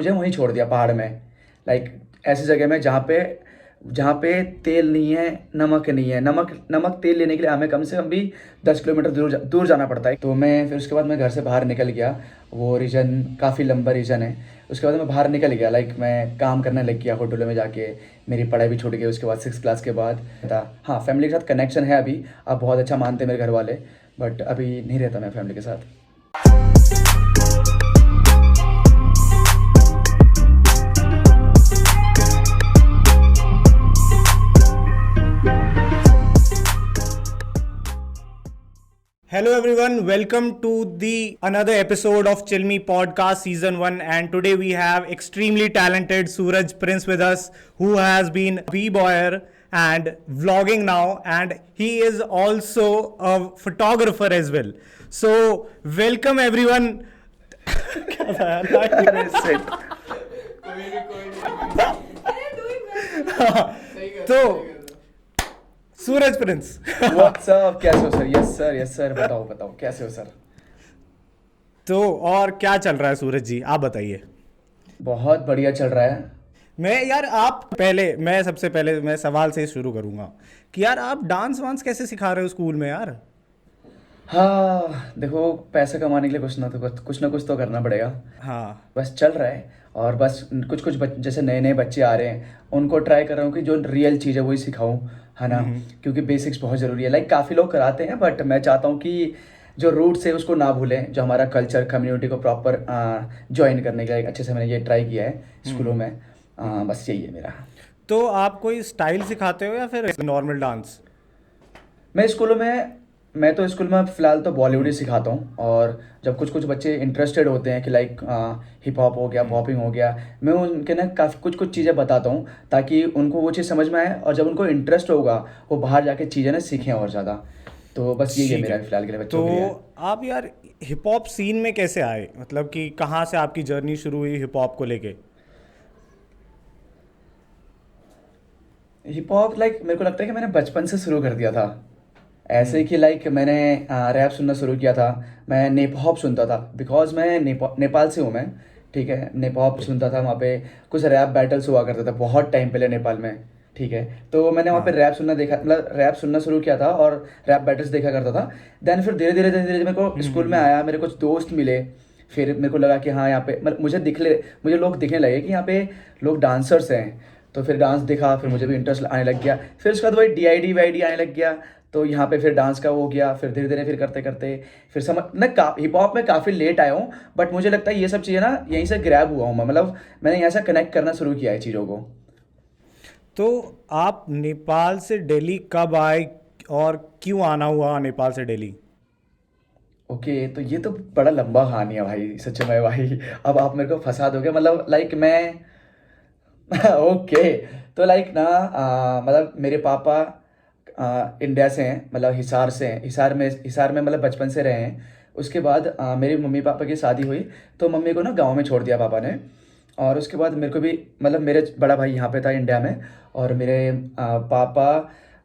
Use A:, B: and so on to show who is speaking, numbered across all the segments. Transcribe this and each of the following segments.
A: मुझे वहीं छोड़ दिया पहाड़ में। लाइक ऐसी जगह में जहाँ पे तेल नहीं है, नमक नहीं है। नमक नमक तेल लेने के लिए हमें कम से कम भी 10 किलोमीटर दूर जाना पड़ता है। तो मैं फिर उसके बाद मैं घर से बाहर निकल गया। वो रीजन काफ़ी लंबा रीजन है। उसके बाद मैं बाहर निकल गया, लाइक मैं काम करने लग गया होटलों में जाके। मेरी पढ़ाई भी छूट गई उसके बाद, 6 क्लास के बाद था। हाँ, फैमिली के साथ कनेक्शन है अभी। अब बहुत अच्छा मानते हैं मेरे घर वाले, बट अभी नहीं रहता मैं फैमिली के साथ।
B: Hello everyone, welcome to the another episode of Chill Me Podcast Season 1, and today we have extremely talented Suraj Prince with us, who has been b-boyer and vlogging now, and he is also a photographer as well. So welcome everyone. क्या था यार?
A: अरे set.
B: तो सूरज Prince
A: WhatsApp, कैसे हो sir? Yes sir, yes sir. बताओ बताओ, कैसे हो सर?
B: तो और क्या चल रहा है सूरज जी, आप बताइए।
A: बहुत बढ़िया चल रहा है।
B: मैं सबसे पहले मैं सवाल से ही शुरू करूंगा कि यार आप डांस वांस कैसे सिखा रहे हो स्कूल में यार?
A: हाँ देखो, पैसा कमाने के लिए कुछ ना कुछ तो करना पड़ेगा।
B: हाँ।
A: बस चल रहा है। और बस कुछ कुछ जैसे नए नए बच्चे आ रहे हैं, उनको ट्राई कर रहा हूँ कि जो रियल चीज़ है वही सिखाऊं, है ना। क्योंकि बेसिक्स बहुत ज़रूरी है। लाइक काफ़ी लोग कराते हैं, बट मैं चाहता हूँ कि जो रूट्स है उसको ना भूलें, जो हमारा कल्चर कम्युनिटी को प्रॉपर ज्वाइन करने के लिए अच्छे से मैंने ये ट्राई किया है स्कूलों में। बस यही है मेरा।
B: तो आप कोई स्टाइल सिखाते हो या फिर नॉर्मल डांस?
A: मैं स्कूलों में मैं तो स्कूल में फ़िलहाल तो बॉलीवुड ही सिखाता हूँ। और जब कुछ कुछ बच्चे इंटरेस्टेड होते हैं कि लाइक हिप हॉप हो गया, पॉपिंग हो गया, मैं उनके ना काफ़ी कुछ कुछ चीज़ें बताता हूँ ताकि उनको वो चीज़ समझ में आए, और जब उनको इंटरेस्ट होगा वो बाहर जाके चीज़ें ना सीखें और ज़्यादा। तो बस यही है
B: ठीक
A: मेरा
B: है।
A: फ़िलहाल के लिए
B: तो
A: बच्चों के लिए।
B: आप यार हिप हॉप सीन में कैसे आए, मतलब कि कहाँ से आपकी जर्नी शुरू हुई हिप हॉप को लेके?
A: हिप हॉप लाइक मेरे को लगता है कि मैंने बचपन से शुरू कर दिया था। ऐसे ही कि लाइक मैंने रैप सुनना शुरू किया था। मैं नेप हॉप सुनता था, बिकॉज मैं नेपाल से हूँ मैं। ठीक है, नेप हॉप सुनता था। वहाँ पे कुछ रैप बैटल्स हुआ करते थे बहुत टाइम पहले नेपाल में। ठीक है, तो मैंने वहाँ पे
B: हाँ।
A: रैप सुनना शुरू किया था और रैप बैटल्स देखा करता था। देन फिर धीरे धीरे मेरे को स्कूल में आया, मेरे कुछ दोस्त मिले। फिर मेरे को लगा कि हाँ, यहाँ पे मतलब मुझे लोग दिखने लगे कि यहाँ पे लोग डांसर्स हैं। तो फिर डांस दिखा, फिर मुझे भी इंटरेस्ट आने लग गया। फिर उसके बाद वही DID वाईडी आने लग गया। तो यहाँ पे फिर डांस का वो हो गया। फिर धीरे धीरे फिर करते करते फिर समझ मैं हिप हॉप में काफ़ी लेट आया हूँ। बट मुझे लगता है ये सब चीज़ें ना यहीं से ग्रैब हुआ हूँ मैं, मतलब मैंने यहाँ से कनेक्ट करना शुरू किया है चीज़ों को।
B: तो आप नेपाल से दिल्ली कब आए और क्यों आना हुआ नेपाल से दिल्ली?
A: ओके, तो ये तो बड़ा लंबा कहानी है भाई, सच में भाई। अब आप मेरे को फंसा दोगे, मतलब लाइक मैं ओके। तो लाइक ना मतलब मेरे पापा इंडिया से हैं, मतलब हिसार से हैं। हिसार में मतलब बचपन से रहे हैं। उसके बाद मेरे मम्मी पापा की शादी हुई, तो मम्मी को ना गांव में छोड़ दिया पापा ने। और उसके बाद मेरे को भी, मतलब मेरे बड़ा भाई यहाँ पे था इंडिया में, और मेरे पापा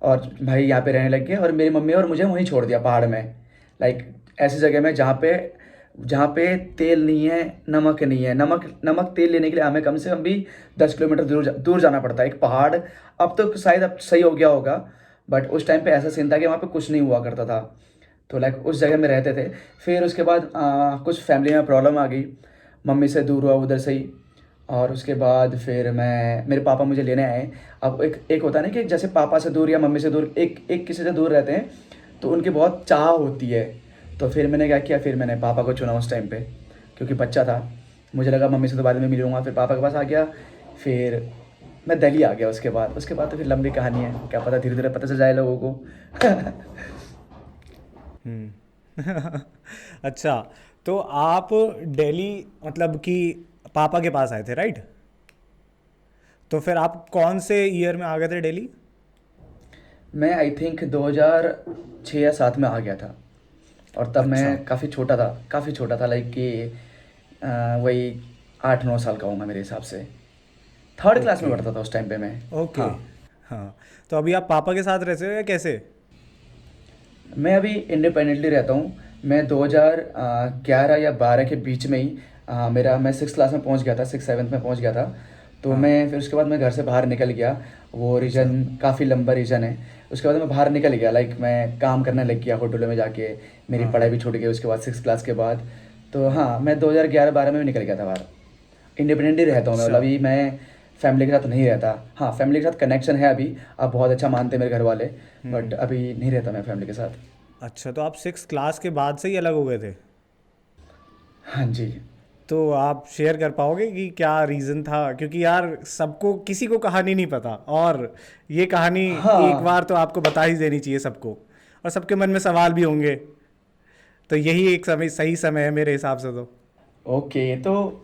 A: और भाई यहाँ पे रहने लग गए, और मेरी मम्मी और मुझे वहीं छोड़ दिया पहाड़ में। लाइक ऐसी जगह में जहाँ पे तेल नहीं है, नमक नहीं है। नमक नमक तेल लेने के लिए हमें कम से कम भी 10 किलोमीटर दूर जाना पड़ता है, एक पहाड़। अब तो शायद अब सही हो गया होगा, बट उस टाइम पे ऐसा सीन था कि वहाँ पे कुछ नहीं हुआ करता था। तो लाइक उस जगह में रहते थे। फिर उसके बाद कुछ फैमिली में प्रॉब्लम आ गई, मम्मी से दूर हुआ उधर से ही। और उसके बाद फिर मेरे पापा मुझे लेने आए। अब एक एक होता है ना कि जैसे पापा से दूर या मम्मी से दूर, एक एक किसी से दूर रहते हैं, तो उनकी बहुत चाह होती है। तो फिर मैंने क्या किया, फिर मैंने पापा को चुना उस टाइम पे, क्योंकि बच्चा था। मुझे लगा मम्मी से तो बाद में मिलूँगा, फिर पापा के पास आ गया। फिर मैं दिल्ली आ गया। उसके बाद तो फिर लंबी कहानी है, क्या पता धीरे धीरे पता चल जाए लोगों को।
B: अच्छा। तो आप दिल्ली मतलब कि पापा के पास आए थे, राइट? तो फिर आप कौन से ईयर में आ गए थे दिल्ली?
A: मैं आई थिंक 2006 या 7 में आ गया था। और तब
B: अच्छा।
A: मैं काफ़ी छोटा था, लाइक कि वही 8-9 साल का होगा मेरे हिसाब से। थर्ड क्लास में
B: ओके।
A: पढ़ता था उस टाइम पे मैं।
B: ओके।
A: हाँ।
B: हाँ। तो अभी आप पापा के साथ रहते हो या कैसे?
A: मैं अभी इंडिपेंडेंटली रहता हूँ। मैं 2011 या 12 के बीच में ही मैं 6 क्लास में पहुंच गया था, 6 7 में पहुंच गया था। तो मैं फिर उसके बाद मैं घर से बाहर निकल गया। वो रीजन काफ़ी लंबा रीजन है। उसके बाद मैं बाहर निकल गया, लाइक मैं काम करने लग गया होटलों में जाके। मेरी पढ़ाई भी छूट गई उसके बाद 6 क्लास के बाद। तो हाँ, मैं 2011-12 में भी निकल गया था बाहर। इंडिपेंडेंट ही रहता हूँ मैं, मतलब
B: अच्छा।
A: अभी मैं फैमिली के साथ नहीं रहता। हाँ, फैमिली के साथ कनेक्शन है अभी, अब बहुत अच्छा मानते हैं मेरे घर वाले, बट अभी नहीं रहता मैं फैमिली के साथ।
B: अच्छा, तो आप 6 क्लास के बाद से ही अलग हो गए थे?
A: हाँ जी।
B: तो आप शेयर कर पाओगे कि क्या रीज़न था? क्योंकि यार सबको, किसी को कहानी नहीं पता, और ये कहानी एक
A: हाँ।
B: बार तो आपको बता ही देनी चाहिए सबको, और सबके मन में सवाल भी होंगे। तो यही एक समय, सही समय है मेरे हिसाब से तो।
A: ओके, तो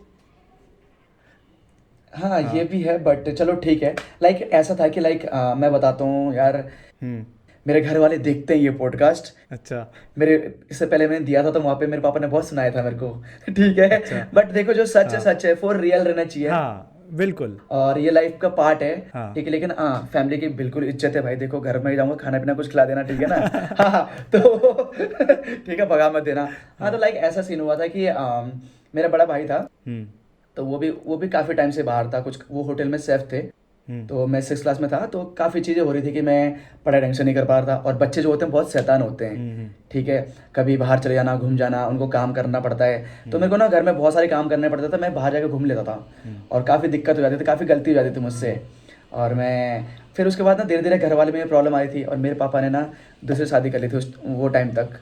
A: हाँ ये
B: हाँ।
A: भी है, बट चलो ठीक है। लाइक ऐसा था कि लाइक मैं बताता हूँ यार।
B: हम्म।
A: मेरे घर वाले देखते हैं ये पॉडकास्ट।
B: अच्छा।
A: मेरे इससे पहले मैंने दिया था तो वहाँ पे मेरे पापा ने बहुत सुनाया था मेरे को। ठीक है।
B: अच्छा।
A: बट देखो, जो सच है
B: हाँ।
A: सच है, फॉर रियल रहना चाहिए।
B: हाँ बिल्कुल।
A: और ये लाइफ का पार्ट है।
B: हाँ।
A: ठीक है, लेकिन हाँ, फैमिली की बिल्कुल इज्जत है भाई। देखो, घर में जाऊंगा, खाना पीना कुछ खिला देना, ठीक है ना। हाँ हाँ, तो ठीक है, भगा मत देना। हाँ, तो
B: हाँ।
A: लाइक ऐसा सीन हुआ था कि मेरा बड़ा भाई था।
B: हम्म।
A: तो वो भी काफ़ी टाइम से बाहर था, कुछ वो होटल में शेफ थे।
B: हम्म।
A: तो मैं 6 क्लास में था, तो काफ़ी चीज़ें हो रही थी कि मैं पढ़ाई ढंग से नहीं कर पा रहा था। और बच्चे जो होते हैं बहुत शैतान होते हैं।
B: हम्म।
A: ठीक है, कभी बाहर चले जाना, घूम जाना, उनको काम करना पड़ता है। तो मेरे को ना घर में बहुत सारे काम करने पड़ते थे, मैं बाहर जाकर घूम लेता था। और काफ़ी दिक्कत हो जाती थी, काफ़ी गलती हो जाती थी मुझसे। और मैं फिर उसके बाद ना धीरे धीरे घर वाले में प्रॉब्लम आई थी, और मेरे पापा ने ना दूसरी शादी कर ली थी उस वो टाइम तक।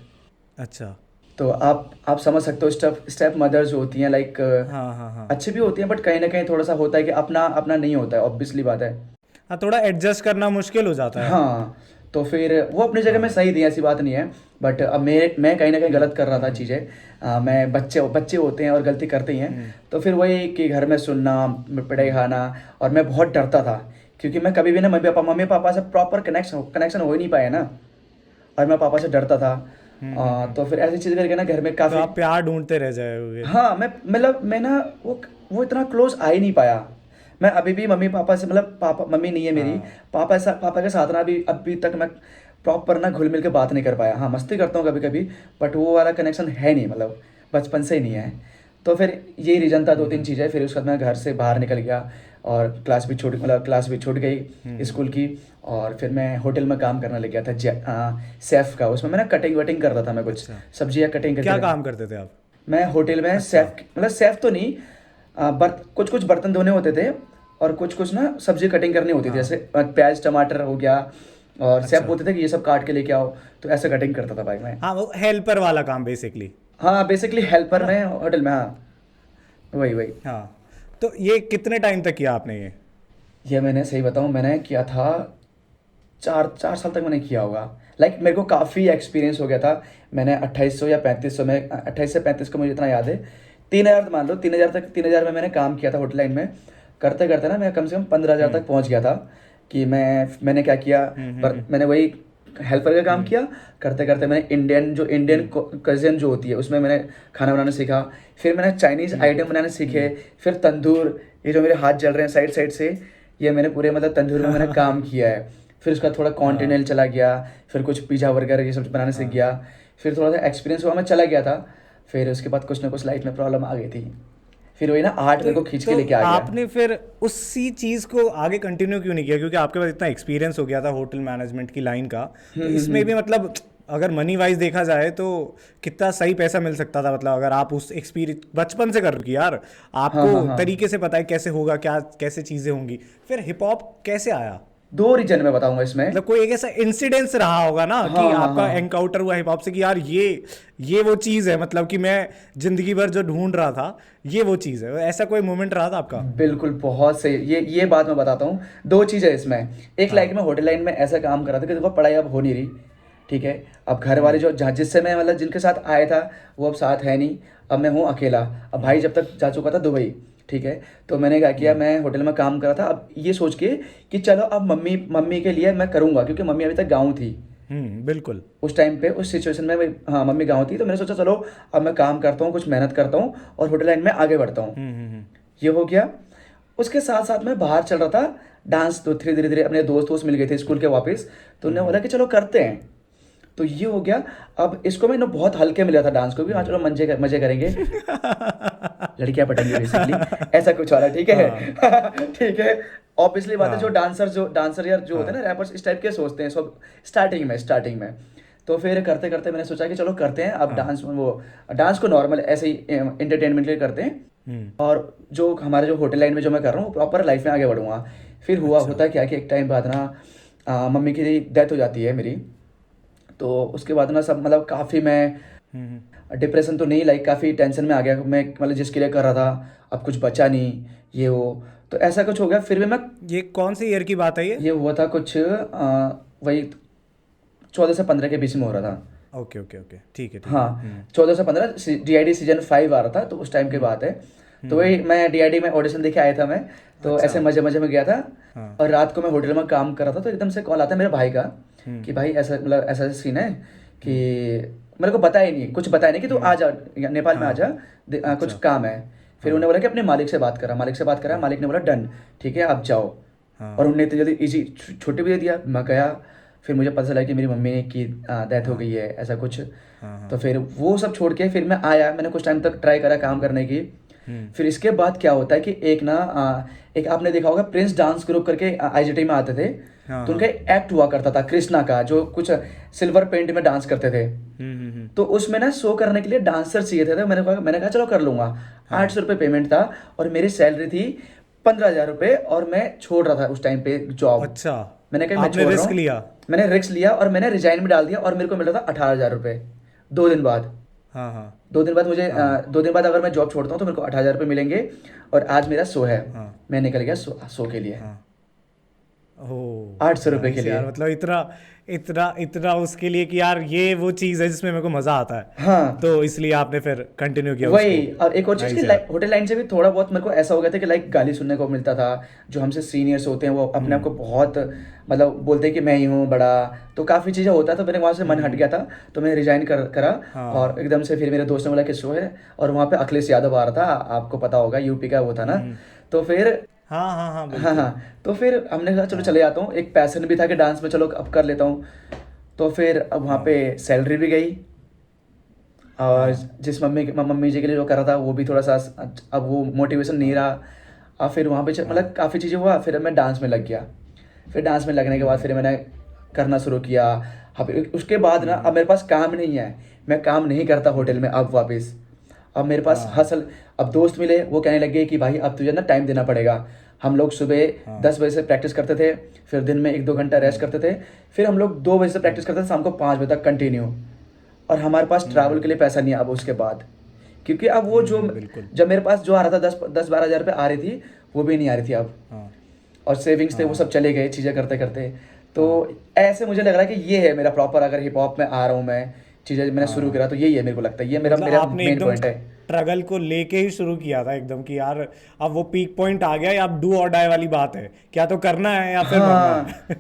B: अच्छा।
A: तो आप समझ सकते हो, स्टेप स्टेप मदर्स जो होती हैं, लाइक
B: हाँ हाँ हाँ।
A: अच्छी भी होती हैं, बट कहीं ना कहीं थोड़ा सा होता है कि अपना अपना नहीं होता है, ऑब्वियसली बात है।
B: हाँ, थोड़ा एडजस्ट करना मुश्किल हो जाता है।
A: हाँ, तो फिर वो अपनी जगह में
B: हाँ।
A: सही थी, ऐसी बात नहीं है। बट अब मैं कहीं ना कहीं गलत कर रहा था चीज़ें। मैं बच्चे बच्चे होते हैं और गलती करते ही हैं। तो फिर वही कि घर में सुनना, पिटाई खाना। और मैं बहुत डरता था, क्योंकि मैं कभी भी ना मम्मी पापा से प्रॉपर कनेक्शन कनेक्शन हो ही नहीं पाया ना। और मैं पापा से डरता था। तो फिर ऐसी चीज़ करके ना घर में
B: तो
A: काफ़ी।
B: आप प्यार ढूंढते रह जाओगे।
A: हाँ, मैं ना वो इतना क्लोज आ ही नहीं पाया। मैं अभी भी मम्मी पापा से, मतलब पापा मम्मी नहीं है मेरी।
B: हाँ।
A: पापा के साथ ना अभी तक मैं प्रॉपर ना घुल मिल के बात नहीं कर पाया। हाँ, मस्ती करता हूँ कभी कभी, बट वो वाला कनेक्शन है नहीं, मतलब बचपन से ही नहीं है। तो फिर यही रीज़न था, 2 3 चीज़ें। फिर उसके बाद मैं घर से बाहर निकल गया, और क्लास भी छूट गई स्कूल की। और फिर मैं होटल में काम करने लग गया था, सेफ का। उसमें मैं ना कटिंग वटिंग करता था, मैं कुछ
B: अच्छा,
A: सब्जियाँ कटिंग करके
B: क्या काम करते थे आप?
A: मैं होटल में
B: अच्छा।
A: सेफ, मतलब सेफ तो नहीं। कुछ कुछ बर्तन धोने होते थे, और कुछ कुछ ना सब्जी कटिंग करनी होती थी,
B: हाँ।
A: जैसे प्याज टमाटर हो गया। और सेफ
B: अच्छा।
A: बोलते थे कि ये सब काट के लेके आओ। तो ऐसे कटिंग करता था भाई मैं।
B: हाँ, वो हेल्पर वाला काम बेसिकली,
A: हाँ, बेसिकली
B: है
A: हेल्पर
B: ना?
A: में होटल में, हाँ। वही वही।
B: हाँ। तो ये कितने टाइम तक किया आपने ये?
A: ये मैंने सही बताऊँ, मैंने किया था 4 4 साल तक मैंने किया होगा। लाइक मेरे को काफ़ी एक्सपीरियंस हो गया था। मैंने 2800 या 3500 में, 28 से 35 को मुझे इतना याद है। 3000 मान लो, 3000 में मैंने काम किया था होटल लाइन में। करते करते ना मैं कम से कम 15,000 तक पहुंच गया था। कि मैंने क्या किया, पर मैंने वही हेल्पर का काम किया। करते करते मैंने इंडियन कज़न जो होती है उसमें मैंने खाना बनाना सीखा। फिर मैंने चाइनीज़ आइटम बनाने सीखे। फिर तंदूर, ये जो मेरे हाथ जल रहे हैं साइड साइड से, ये मैंने पूरे मतलब तंदूर में मैंने काम किया है। फिर उसका थोड़ा कॉन्टिनेंटल चला गया। फिर कुछ पिज़्ज़ा बर्गर ये सब बनाने सीख गया। फिर थोड़ा सा एक्सपीरियंस हुआ, मैं चला गया था। फिर उसके बाद कुछ ना कुछ लाइफ में प्रॉब्लम आ गई थी। फिर वही ना, आर्ट
B: तो
A: मेरे को खींच के
B: तो
A: लेके आ गया।
B: आपने फिर उसी चीज़ को आगे कंटिन्यू क्यों नहीं किया? क्योंकि आपके पास इतना एक्सपीरियंस हो गया था होटल मैनेजमेंट की लाइन का। तो इसमें भी मतलब अगर मनी वाइज देखा जाए तो कितना सही पैसा मिल सकता था, मतलब अगर आप उस एक्सपीरियंस बचपन से कर रही यार,
A: हाँ
B: आपको
A: हाँ हाँ।
B: तरीके से पता है कैसे होगा, क्या कैसे चीज़ें होंगी। फिर हिप हॉप कैसे आया?
A: 2 रीजन में बताऊंगा इसमें।
B: मतलब कोई एक ऐसा इंसिडेंस रहा होगा ना
A: हाँ
B: कि
A: हाँ
B: आपका
A: हाँ।
B: एनकाउंटर हुआ हिप हॉप से कि यार ये वो चीज़ है, मतलब कि मैं जिंदगी भर जो ढूंढ रहा था ये वो चीज़ है। ऐसा कोई मोमेंट रहा था आपका?
A: बिल्कुल, बहुत सही। ये बात मैं बताता हूँ। 2 चीज़ है इसमें। एक, लाइक
B: हाँ।
A: मैं होटल लाइन में ऐसा काम कर रहा था कि देखो पढ़ाई अब हो नहीं रही। ठीक है। अब घर वाले जो जहाँ जिससे मैं मतलब जिनके साथ आया था, वो अब साथ है नहीं। अब मैं हूँ अकेला। अब भाई जब तक जा चुका था दुबई। ठीक है। तो मैंने क्या किया, मैं होटल में काम कर रहा था, अब ये सोच के कि चलो अब मम्मी मम्मी के लिए मैं करूँगा, क्योंकि मम्मी अभी तक गाँव थी
B: बिल्कुल।
A: उस टाइम पे, उस सिचुएशन में। हाँ, मम्मी गाँव थी, तो मैंने सोचा चलो अब मैं काम करता हूँ, कुछ मेहनत करता हूँ, और होटल लाइन में आगे बढ़ता हूँ। ये हो गया। उसके साथ साथ मैं बाहर चल रहा था डांस। तो धीरे धीरे धीरे अपने दोस्त दोस्त मिल गए थे स्कूल के वापस। तो उन्होंने बोला कि चलो करते हैं। तो ये हो गया। अब इसको मैंने बहुत हल्के में लिया था डांस को भी, हाँ चलो मजे मजे करेंगे, लड़कियां पटेंगी बेसिकली, ऐसा कुछ वाला, ठीक है। ठीक है, ऑब्वियसली बात है, जो डांसर या जो होते हैं ना रैपर्स, इस टाइप के सोचते हैं सब स्टार्टिंग में। तो फिर करते करते मैंने सोचा कि चलो करते हैं अब डांस को नॉर्मल ऐसे ही एंटरटेनमेंट के लिए करते हैं, और जो हमारे जो होटल लाइन में जो मैं कर रहा हूँ प्रॉपर लाइफ में आगे बढ़ूंगा। फिर होता क्या कि एक टाइम बाद ना मम्मी की डेथ हो जाती है मेरी। तो उसके बाद ना सब मतलब काफ़ी मैं डिप्रेशन तो नहीं, लाइक काफ़ी टेंशन में आ गया मैं, मतलब जिसके लिए कर रहा था अब कुछ बचा नहीं, ये वो, तो ऐसा कुछ हो गया। फिर भी मैं,
B: ये कौन सी ईयर की बात है
A: ये हुआ था कुछ वही 14 से 15 के बीच में हो रहा था।
B: ओके ओके ओके, ठीक है।
A: हाँ 14 से 15 DID सीजन 5 आ रहा था, तो उस टाइम की बात है। तो वही मैं DID में ऑडिशन देके आया था मैं, तो ऐसे मजे मजे में गया था। और रात को मैं होटल में काम कर रहा था, तो एकदम से कॉल आता है मेरे भाई का कि भाई ऐसा मतलब ऐसा सीन है कि मेरे को बताया ही नहीं, कुछ बताया नहीं कि तू आ जा नेपाल में आ जा, कुछ काम है। फिर उन्होंने बोला कि अपने मालिक से बात करा, मालिक ने बोला डन, ठीक है आप जाओ। और उन्होंने इतनी जल्दी इजी छुट्टी भी दे दिया। मैं गया, फिर मुझे पता चला कि मेरी मम्मी की डेथ हो गई है, ऐसा कुछ। तो फिर वो सब छोड़ के फिर मैं आया, मैंने कुछ टाइम तक ट्राई करा काम करने की। फिर इसके बाद क्या होता है कि एक आपने देखा होगा प्रिंस डांस ग्रुप करके IGT में आते थे, तो उनका एक्ट हुआ करता था कृष्णा का, जो कुछ सिल्वर पेंट में डांस करते थे। तो उसमें ना शो करने के लिए डांसर चाहिए थे, तो मैंने कहा चलो कर लूंगा। 800 रुपये पेमेंट था और मेरी सैलरी थी 15,000 रुपये, और मैं छोड़ रहा था उस टाइम पे जॉब।
B: अच्छा,
A: मैंने कहा मैं
B: आपने
A: छोड़ रहा
B: रिस्क
A: हूँ,
B: लिया?
A: मैंने रिस्क लिया और मैंने रिजाइन भी डाल दिया, और मेरे को मिल रहा था 18,000 रुपये 2 दिन बाद।
B: हाँ
A: 2 दिन बाद मुझे 2 दिन बाद अगर मैं जॉब छोड़ता हूँ तो मेरे को 18,000 रुपये मिलेंगे। और आज मेरा शो है, मैं निकल गया शो के लिए, 800 रुपये के लिए।
B: यार मतलब इतना इतना इतना उसके लिए कि यार ये वो चीज़ है जिसमें मेरे को मज़ा आता है।
A: हाँ,
B: तो इसलिए आपने फिर कंटिन्यू किया
A: वही।
B: उसको।
A: और एक और चीज़ कि होटल लाइन से भी थोड़ा बहुत मेरे को ऐसा हो गया था कि लाइक गाली सुनने को मिलता था। जो हमसे सीनियर्स होते हैं वो अपने आप को बहुत मतलब बोलते हैं कि मैं ही हूँ बड़ा, तो काफ़ी चीज़ें होता है। तो मेरे वहाँ से मन हट गया था, तो मैं रिजाइन करा। और एकदम से फिर मेरे दोस्त ने बोला कि शो है, और वहाँ पे अखिलेश यादव आ रहा था, आपको पता होगा यूपी का वो था ना। तो फिर हाँ, तो फिर हमने कहा चलो चले जाता हूँ, एक पैशन भी था कि डांस में चलो अब कर लेता हूँ। तो फिर अब वहाँ पे सैलरी भी गई, और जिस मम्मी जी के लिए जो कर रहा था वो भी थोड़ा सा अब वो मोटिवेशन नहीं रहा। अब फिर वहाँ पे मतलब काफ़ी चीज़ें हुआ, फिर मैं डांस में लग गया। फिर डांस में लगने के बाद फिर मैंने करना शुरू किया। अब उसके बाद ना अब मेरे पास काम नहीं है, मैं काम नहीं करता होटल में अब वापस। अब मेरे पास हसल, अब दोस्त मिले, वो कहने लगे कि भाई अब तुझे ना टाइम देना पड़ेगा। हम लोग सुबह 10 बजे से प्रैक्टिस करते थे, फिर दिन में 1-2 घंटा रेस्ट करते थे, फिर हम लोग 2 बजे से प्रैक्टिस करते थे शाम को 5 बजे तक कंटिन्यू। और हमारे पास ट्रैवल के लिए पैसा नहीं है अब उसके बाद, क्योंकि अब वो जो जब मेरे पास जो आ रहा था 10-12 हज़ार रुपये आ रही थी, वो भी नहीं आ रही थी अब। और सेविंग्स थे वो सब चले गए चीज़ें करते करते। तो ऐसे मुझे लग रहा है कि ये है मेरा प्रॉपर, अगर हिप हॉप में आ रहा हूँ मैं, चीज़ें मैंने शुरू करा, तो यही है मेरे को लगता है, ये मेरा मेन पॉइंट है।
B: स्ट्रगल को लेके ही शुरू किया था एकदम कि यार अब वो पीक पॉइंट आ गया, या अब डू और डाई वाली बात है, क्या तो करना है या फिर मरना है।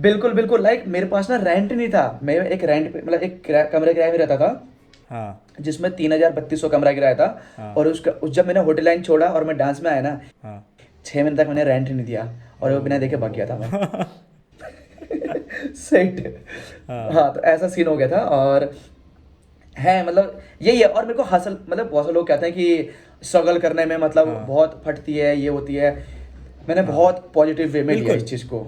A: बिल्कुल बिल्कुल, लाइक मेरे पास ना रेंट नहीं था, मैं एक रेंट पे मतलब एक कमरे किराए में रहता था, जिसमें 3,000-3,200 कमरा किराया था। और जब मैंने होटल लाइन छोड़ा और मैं डांस में आया ना, 6 महीने तक मैंने रेंट नहीं दिया, और वो बिना देखे भाग गया था मैं। सेट। हाँ, तो ऐसा सीन हो गया था। और है मतलब यही है। और मेरे को हसल, मतलब बहुत से लोग कहते हैं कि स्ट्रगल करने में मतलब बहुत फटती है, ये होती है। मैंने बहुत पॉजिटिव वे में लिया इस चीज़ को।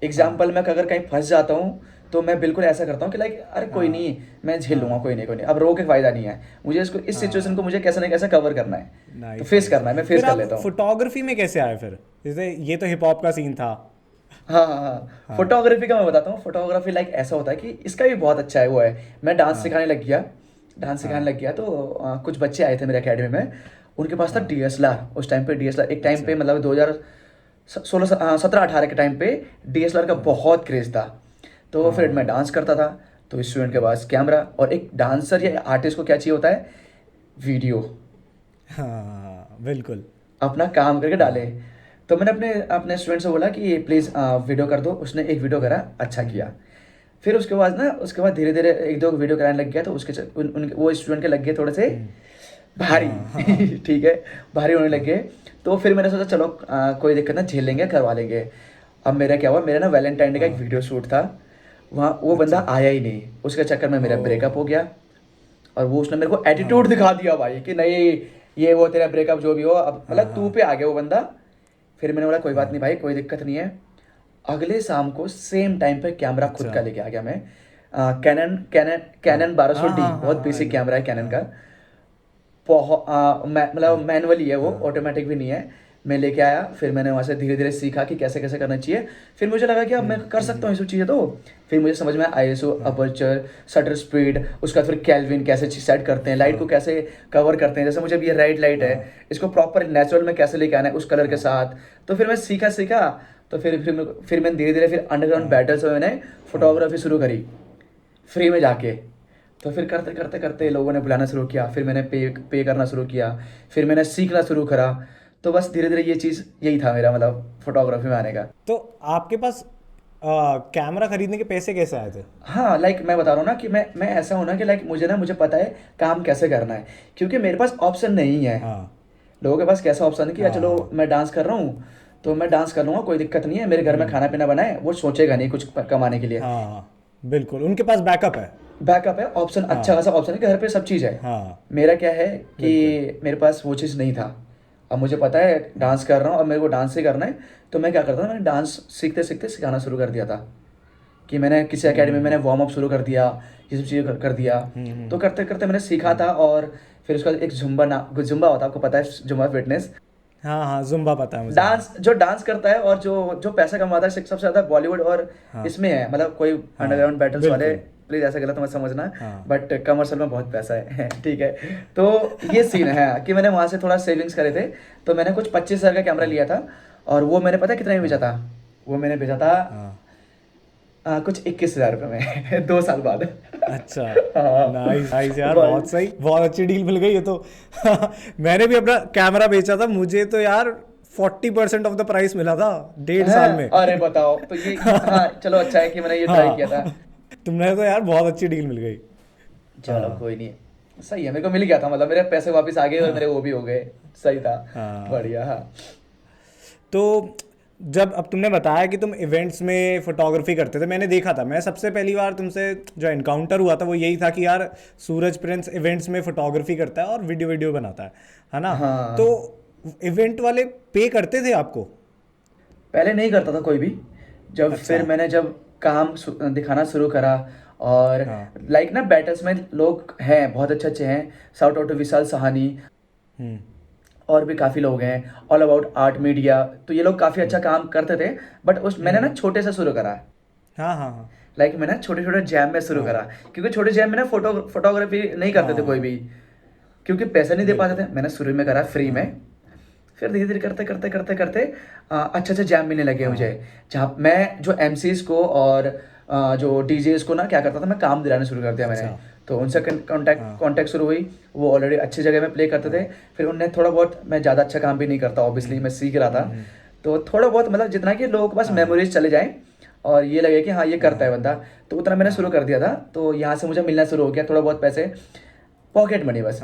A: एग्जाम्पल मैं अगर कहीं फंस जाता हूँ तो मैं बिल्कुल ऐसा करता हूँ कि लाइक अरे कोई नहीं, मैं झेल लूंगा, कोई नहीं, अब रो के फायदा नहीं है मुझे, इसको इस सिचुएशन को मुझे कैसे ना कैसे कवर करना है, तो फेस करना है, मैं फेस कर लेता हूँ।
B: फोटोग्राफी में कैसे आए फिर? जैसे ये तो हिप हॉप का सीन था।
A: हाँ, फोटोग्राफी का मैं बताता हूँ। फोटोग्राफी लाइक ऐसा होता है कि इसका भी बहुत अच्छा है, वो है मैं डांस सिखाने लग गया। तो कुछ बच्चे आए थे मेरे अकेडमी में, उनके पास था DSLR। उस टाइम पे DSLR एक टाइम पे मतलब 2017-18 के टाइम पे DSLR का बहुत क्रेज था। तो फिर मैं डांस करता था, तो स्टूडेंट के पास कैमरा, और एक डांसर या आर्टिस्ट को क्या चाहिए होता है, वीडियो।
B: हाँ बिल्कुल,
A: अपना काम करके डाले। तो मैंने अपने स्टूडेंट से बोला कि प्लीज़ वीडियो कर दो। उसने एक वीडियो करा, अच्छा किया। फिर उसके बाद धीरे धीरे 1-2 वीडियो कराने लग गया, तो वो स्टूडेंट के लग गए थोड़े से भारी। ठीक है, भारी होने लग गए। तो फिर मैंने सोचा चलो कोई दिक्कत ना, झेल लेंगे, करवा लेंगे। अब मेरा क्या हुआ, मेरा ना वैलेंटाइन डे का एक वीडियो शूट था। वहाँ वो बंदा आया ही नहीं, उसके चक्कर में मेरा ब्रेकअप हो गया। और वो उसने मेरे को एटीट्यूड दिखा दिया भाई कि नहीं ये वो तेरा ब्रेकअप जो भी हो, अब मतलब तू पे आ गया वो बंदा। फिर मैंने बोला कोई बात नहीं भाई, कोई दिक्कत नहीं है। अगले शाम को सेम टाइम पे कैमरा खुद का लेके आ गया मैं। कैनन 1200D, बहुत बेसिक कैमरा है कैनन का। मतलब मैनुअली है वो, ऑटोमेटिक भी नहीं है। मैं लेके आया, फिर मैंने वहाँ से धीरे धीरे सीखा कि कैसे कैसे करना चाहिए। फिर मुझे लगा कि अब मैं कर सकता हूँ ये सब चीज़ें। तो फिर मुझे समझ में ISO, अपर्चर, शटर स्पीड, उसका फिर कैल्विन कैसे सेट करते हैं, लाइट को कैसे कवर करते हैं। जैसे मुझे अभी ये रेड लाइट है, इसको प्रॉपर नेचुरल में कैसे लेके आना है उस कलर के साथ। तो फिर मैं सीखा। तो फिर मैंने धीरे धीरे फिर अंडरग्राउंड बैटल्स में मैंने फोटोग्राफी शुरू करी फ्री में जाके। तो फिर करते करते करते लोगों ने बुलाना शुरू किया, फिर मैंने पे करना शुरू किया, फिर मैंने सीखना शुरू करा। तो बस धीरे धीरे ये चीज़ यही था मेरा मतलब फोटोग्राफी में आने का।
B: तो आपके पास कैमरा खरीदने के पैसे कैसे आए थे?
A: हाँ लाइक मैं बता रहा हूँ ना कि मैं ऐसा हूँ ना कि लाइक मुझे पता है काम कैसे करना है, क्योंकि मेरे पास ऑप्शन नहीं है। लोगों के पास कैसा ऑप्शन है कि यार चलो मैं डांस कर रहा हूँ तो मैं डांस कर लूँगा, कोई दिक्कत नहीं है, मेरे घर में खाना पीना बनाए, वो सोचेगा नहीं कुछ कमाने के लिए।
B: बिल्कुल, उनके पास बैकअप है।
A: बैकअप है, ऑप्शन अच्छा खासा ऑप्शन है कि घर पे सब चीज़ है। मेरा क्या है कि मेरे पास वो चीज़ नहीं था। अब मुझे पता है डांस कर रहा हूँ और मेरे को डांस ही करना है, तो मैं क्या करता था, मैंने डांस सीखते सीखते सिखाना शुरू कर दिया था। कि मैंने किसी एकेडमी में मैंने वार्म अप शुरू कर दिया, ये सब चीज़ें कर दिया। तो करते करते मैंने सीखा था। और फिर उसका एक जुम्बा होता है, आपको पता है जुम्बा फिटनेस?
B: हाँ, जुम्बा पता है मुझे।
A: डांस करता है और जो पैसा कमाता है सबसे ज़्यादा बॉलीवुड और इसमें है, मतलब कोई अंडरग्राउंड बैटल्स वाले, प्लीज ऐसा गलत मत समझना, बट कमर्शियल में बहुत पैसा है। ठीक है, तो ये सीन है कि मैंने वहाँ से थोड़ा सेविंग्स करे थे। तो मैंने कुछ 25,000 का कैमरा लिया था, और वो मैंने पता कितने में बेचा था? वो मैंने बेचा था कुछ 21,000 रुपये में 2 साल बाद।
B: अच्छा, नाइस यार, बहुत सही, बहुत अच्छी डील मिल गई ये तो। मैंने भी अपना कैमरा बेचा था, मुझे तो यार 40% ऑफ द प्राइस मिला था 1.5 साल में।
A: अरे बताओ, तो ये हाँ चलो अच्छा है कि मैंने ये ट्राई किया था।
B: तुमने तो यार बहुत अच्छी डील मिल गई।
A: चलो कोई नहीं, सही है, मेरे को मिल गया था, मतलब मेरे पैसे वापस आ गए और मेरे वो भी हो गए, सही था। बढ़िया। हाँ,
B: तो जब अब तुमने बताया कि तुम इवेंट्स में फोटोग्राफी करते थे, मैंने देखा था, मैं सबसे पहली बार तुमसे जो एनकाउंटर हुआ था वो यही था कि यार सूरज प्रिंस इवेंट्स में फोटोग्राफी करता है और वीडियो बनाता है ना?
A: हाँ।
B: तो इवेंट वाले पे करते थे आपको?
A: पहले नहीं करता था कोई भी। जब फिर मैंने जब काम दिखाना शुरू करा, और लाइक ना बैटल्स में लोग हैं बहुत अच्छे हैं, शाउट आउट टू विशाल सहानी, और भी काफ़ी लोग हैं, ऑल अबाउट आर्ट मीडिया। तो ये लोग काफ़ी अच्छा काम करते थे, बट मैंने ना छोटे से शुरू करा।
B: हाँ।
A: लाइक मैंने छोटे छोटे जैम में शुरू करा, क्योंकि छोटे जैम में ना फोटोग्राफी नहीं करते थे कोई भी, क्योंकि पैसे नहीं दे पाते थे। मैंने शुरू में करा फ्री में, फिर धीरे धीरे करते करते करते करते अच्छे अच्छे जैम मिलने लगे मुझे, जहाँ मैं जो MCs को और जो DJs को ना क्या करता था, मैं काम दिलाना शुरू कर दिया मैंने। तो उनसे कांटेक्ट शुरू हुई, वो ऑलरेडी अच्छी जगह में प्ले करते थे। फिर उनने थोड़ा बहुत, मैं ज़्यादा अच्छा काम भी नहीं करता ऑब्वियसली, मैं सीख रहा था, तो थोड़ा बहुत मतलब जितना कि लोगों के पास मेमोरीज चले जाएँ और ये लगे कि हाँ ये करता है बंदा, तो उतना मैंने शुरू कर दिया था। तो यहाँ से मुझे मिलना शुरू हो गया थोड़ा बहुत पैसे, पॉकेट मनी, बस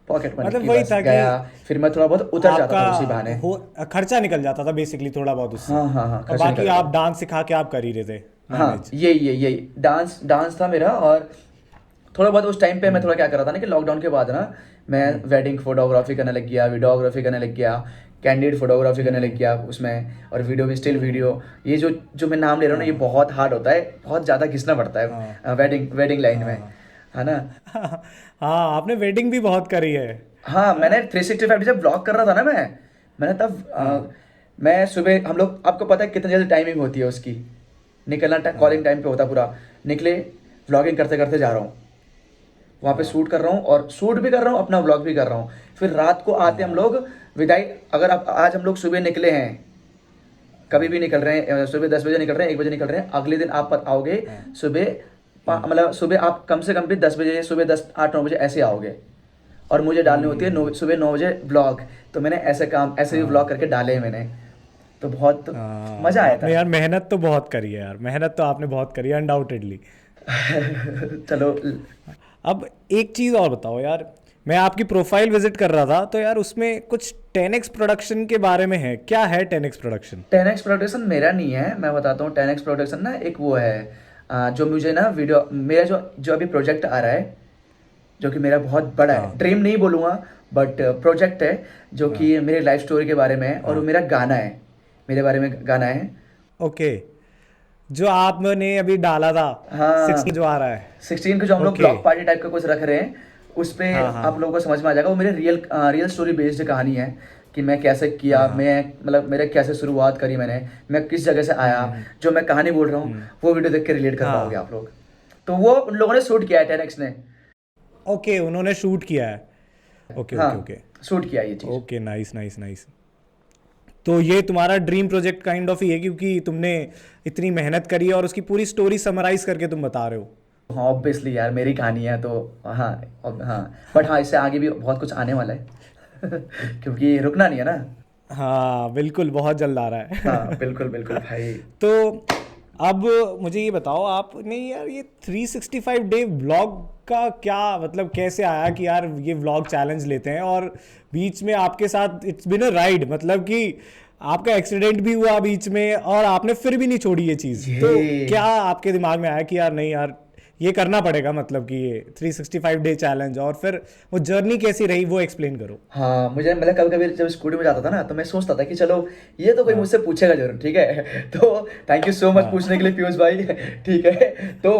A: पॉकेट मनी
B: मतलब वही था
A: गया। फिर मैं थोड़ा बहुत उतर जाता था उसी बहाने,
B: खर्चा निकल जाता था बेसिकली थोड़ा बहुत उससे।
A: हाँ,
B: और बाकी आप डांस सिखा के आप कर ही रहे थे।
A: हाँ, यही डांस था मेरा। और थोड़ा बहुत उस टाइम पे मैं थोड़ा क्या कर रहा था ना कि लॉकडाउन के बाद ना मैं वेडिंग फोटोग्राफी करने लग गया, वीडियोग्राफी करने लग गया, कैंडिड फोटोग्राफी करने लग गया उसमें, और वीडियो भी, स्टिल वीडियो। ये जो मैं नाम ले रहा हूँ ना, ये बहुत हार्ड होता है, बहुत ज़्यादा घिसना पड़ता है वेडिंग लाइन में, है ना?
B: हाँ, आपने वेडिंग भी बहुत करी है।
A: हाँ, मैंने 365 जब ब्लॉग कर रहा था ना मैंने तब मैं सुबह, हम लोग, आपको पता है कितनी जल्दी टाइमिंग होती है उसकी, निकलना कॉलिंग टाइम पे होता पूरा, निकले व्लॉगिंग करते करते जा रहा हूँ, वहाँ पे शूट कर रहा हूँ, और शूट भी कर रहा हूँ, अपना व्लॉग भी कर रहा हूँ। फिर रात को आते हम लोग विदाई, अगर आप आज हम लोग सुबह निकले हैं, कभी भी निकल रहे हैं, सुबह 10 बजे निकल रहे हैं, 1 बजे निकल रहे हैं, अगले दिन आप आओगे सुबह, मतलब सुबह आप कम से कम भी 10 बजे, सुबह 8-9 बजे ऐसे आओगे, और मुझे डालनी होती है सुबह 9 बजे ब्लॉग। तो मैंने ऐसे भी ब्लॉग करके डाले मैंने, तो बहुत मज़ा आया था
B: यार। मेहनत तो बहुत करी है यार, मेहनत तो आपने बहुत करी है अनडाउटेडली।
A: चलो,
B: अब एक चीज़ और बताओ यार, मैं आपकी प्रोफाइल विजिट कर रहा था, तो यार उसमें कुछ 10x प्रोडक्शन के बारे में है, क्या है 10x प्रोडक्शन?
A: 10x प्रोडक्शन मेरा नहीं है, मैं बताता हूँ। 10x प्रोडक्शन ना एक वो है, जो मुझे ना वीडियो, मेरा जो जो अभी प्रोजेक्ट आ रहा है, जो कि मेरा बहुत बड़ा है,
B: हाँ
A: ड्रीम नहीं बोलूँगा बट प्रोजेक्ट है, जो
B: हाँ
A: कि मेरे लाइफ स्टोरी के बारे में है, और वो
B: हाँ
A: मेरा गाना है, मेरे बारे में गाना है।
B: ओके, जो आपने अभी डाला था,
A: हाँ,
B: 16 जो आ रहा है।
A: 16 को जो हम लोग
B: ओके।
A: ब्लॉक पार्टी टाइप का कुछ रख रहे हैं, उस पे
B: हाँ हाँ
A: आप लोगों को समझ में आ जाएगा। वो मेरे रियल स्टोरी बेस्ड कहानी है कि मैं कैसे
B: हाँ
A: किया,
B: हाँ।
A: मैं मतलब मेरे कैसे शुरुआत करी मैंने, मैं किस जगह से आया।
B: हम्म।
A: जो मैं कहानी बोल रहा हूँ
B: हम्म।
A: वो वीडियो देख के रिलेट कर पाओगे
B: हाँ।
A: आप लोग। तो वो उन लोगों ने शूट किया है, 10X ने।
B: ओके, उन्होंने शूट किया है। ओके
A: हाँ,
B: ओके ओके।
A: शूट किया है ये चीज़।
B: Okay, nice nice nice. तो ये तुम्हारा ड्रीम प्रोजेक्ट काइंड ऑफ ही है, क्योंकि तुमने इतनी मेहनत करी है और उसकी पूरी स्टोरी समराइज करके तुम बता रहे हो।
A: हाँ ऑब्वियसली यार, मेरी कहानी है तो। हाँ, हाँ, बट हाँ, इससे आगे भी बहुत कुछ आने वाला है क्योंकि रुकना नहीं है ना।
B: हाँ बिल्कुल, बहुत जल्द आ रहा है।
A: हाँ बिल्कुल बिल्कुल भाई।
B: तो अब मुझे ये बताओ, आपने यार ये 365 डे व्लॉग का क्या मतलब, कैसे आया कि यार ये व्लॉग चैलेंज लेते हैं, और बीच में आपके साथ इट्स बिन अ राइड, मतलब कि आपका एक्सीडेंट भी हुआ बीच में और आपने फिर भी नहीं छोड़ी ये चीज़। तो क्या
A: ये
B: आपके दिमाग में आया कि यार नहीं यार, ये करना पड़ेगा, मतलब कि ये 365 डे चैलेंज, और फिर वो जर्नी कैसी रही वो एक्सप्लेन करो।
A: हाँ, मुझे मतलब कभी कभी जब स्कूटी में जाता था ना, तो मैं सोचता था कि चलो ये तो कोई
B: हाँ
A: मुझसे पूछेगा जरूर, ठीक है तो थैंक यू सो मच
B: हाँ
A: पूछने के लिए पीयूष भाई ठीक है। तो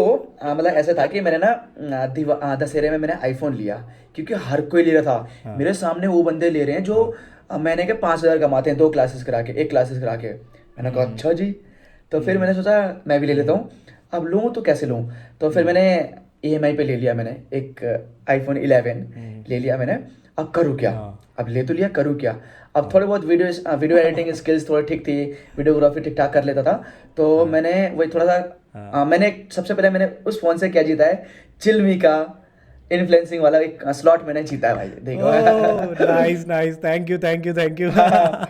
A: मतलब ऐसा था कि मैंने ना दशहरे में मैंने आईफोन लिया, क्योंकि हर कोई ले रहा था।
B: हाँ
A: मेरे सामने वो बंदे ले रहे हैं जो
B: हाँ।
A: महीने के 5,000 कमाते हैं, 2 क्लासेस करा के, एक क्लासेस करा के। मैंने कहा
B: हम्म
A: अच्छा जी। तो फिर
B: हम्म
A: मैंने सोचा मैं भी ले लेता
B: हम्म
A: हूँ। अब लूँ तो कैसे लूँ? तो फिर
B: हम्म
A: मैंने EMI पे ले लिया, मैंने एक आईफोन 11
B: हम्म।
A: ले लिया मैंने। अब करूँ क्या?
B: हाँ
A: अब ले तो लिया, करूँ क्या? अब
B: हाँ
A: थोड़े बहुत वीडियो एडिटिंग स्किल्स थोड़ी ठीक थी, वीडियोग्राफी ठीक ठाक कर लेता था। तो
B: हाँ
A: मैंने वही थोड़ा सा
B: हाँ।
A: मैंने सबसे पहले मैंने उस फ़ोन से क्या जीता है, चिलमी का इन्फ्लुएंसिंग वाला एक स्लॉट मैंने जीता है भाई,
B: ओह
A: देखो
B: nice nice, thank you thank you thank you.
A: हाँ,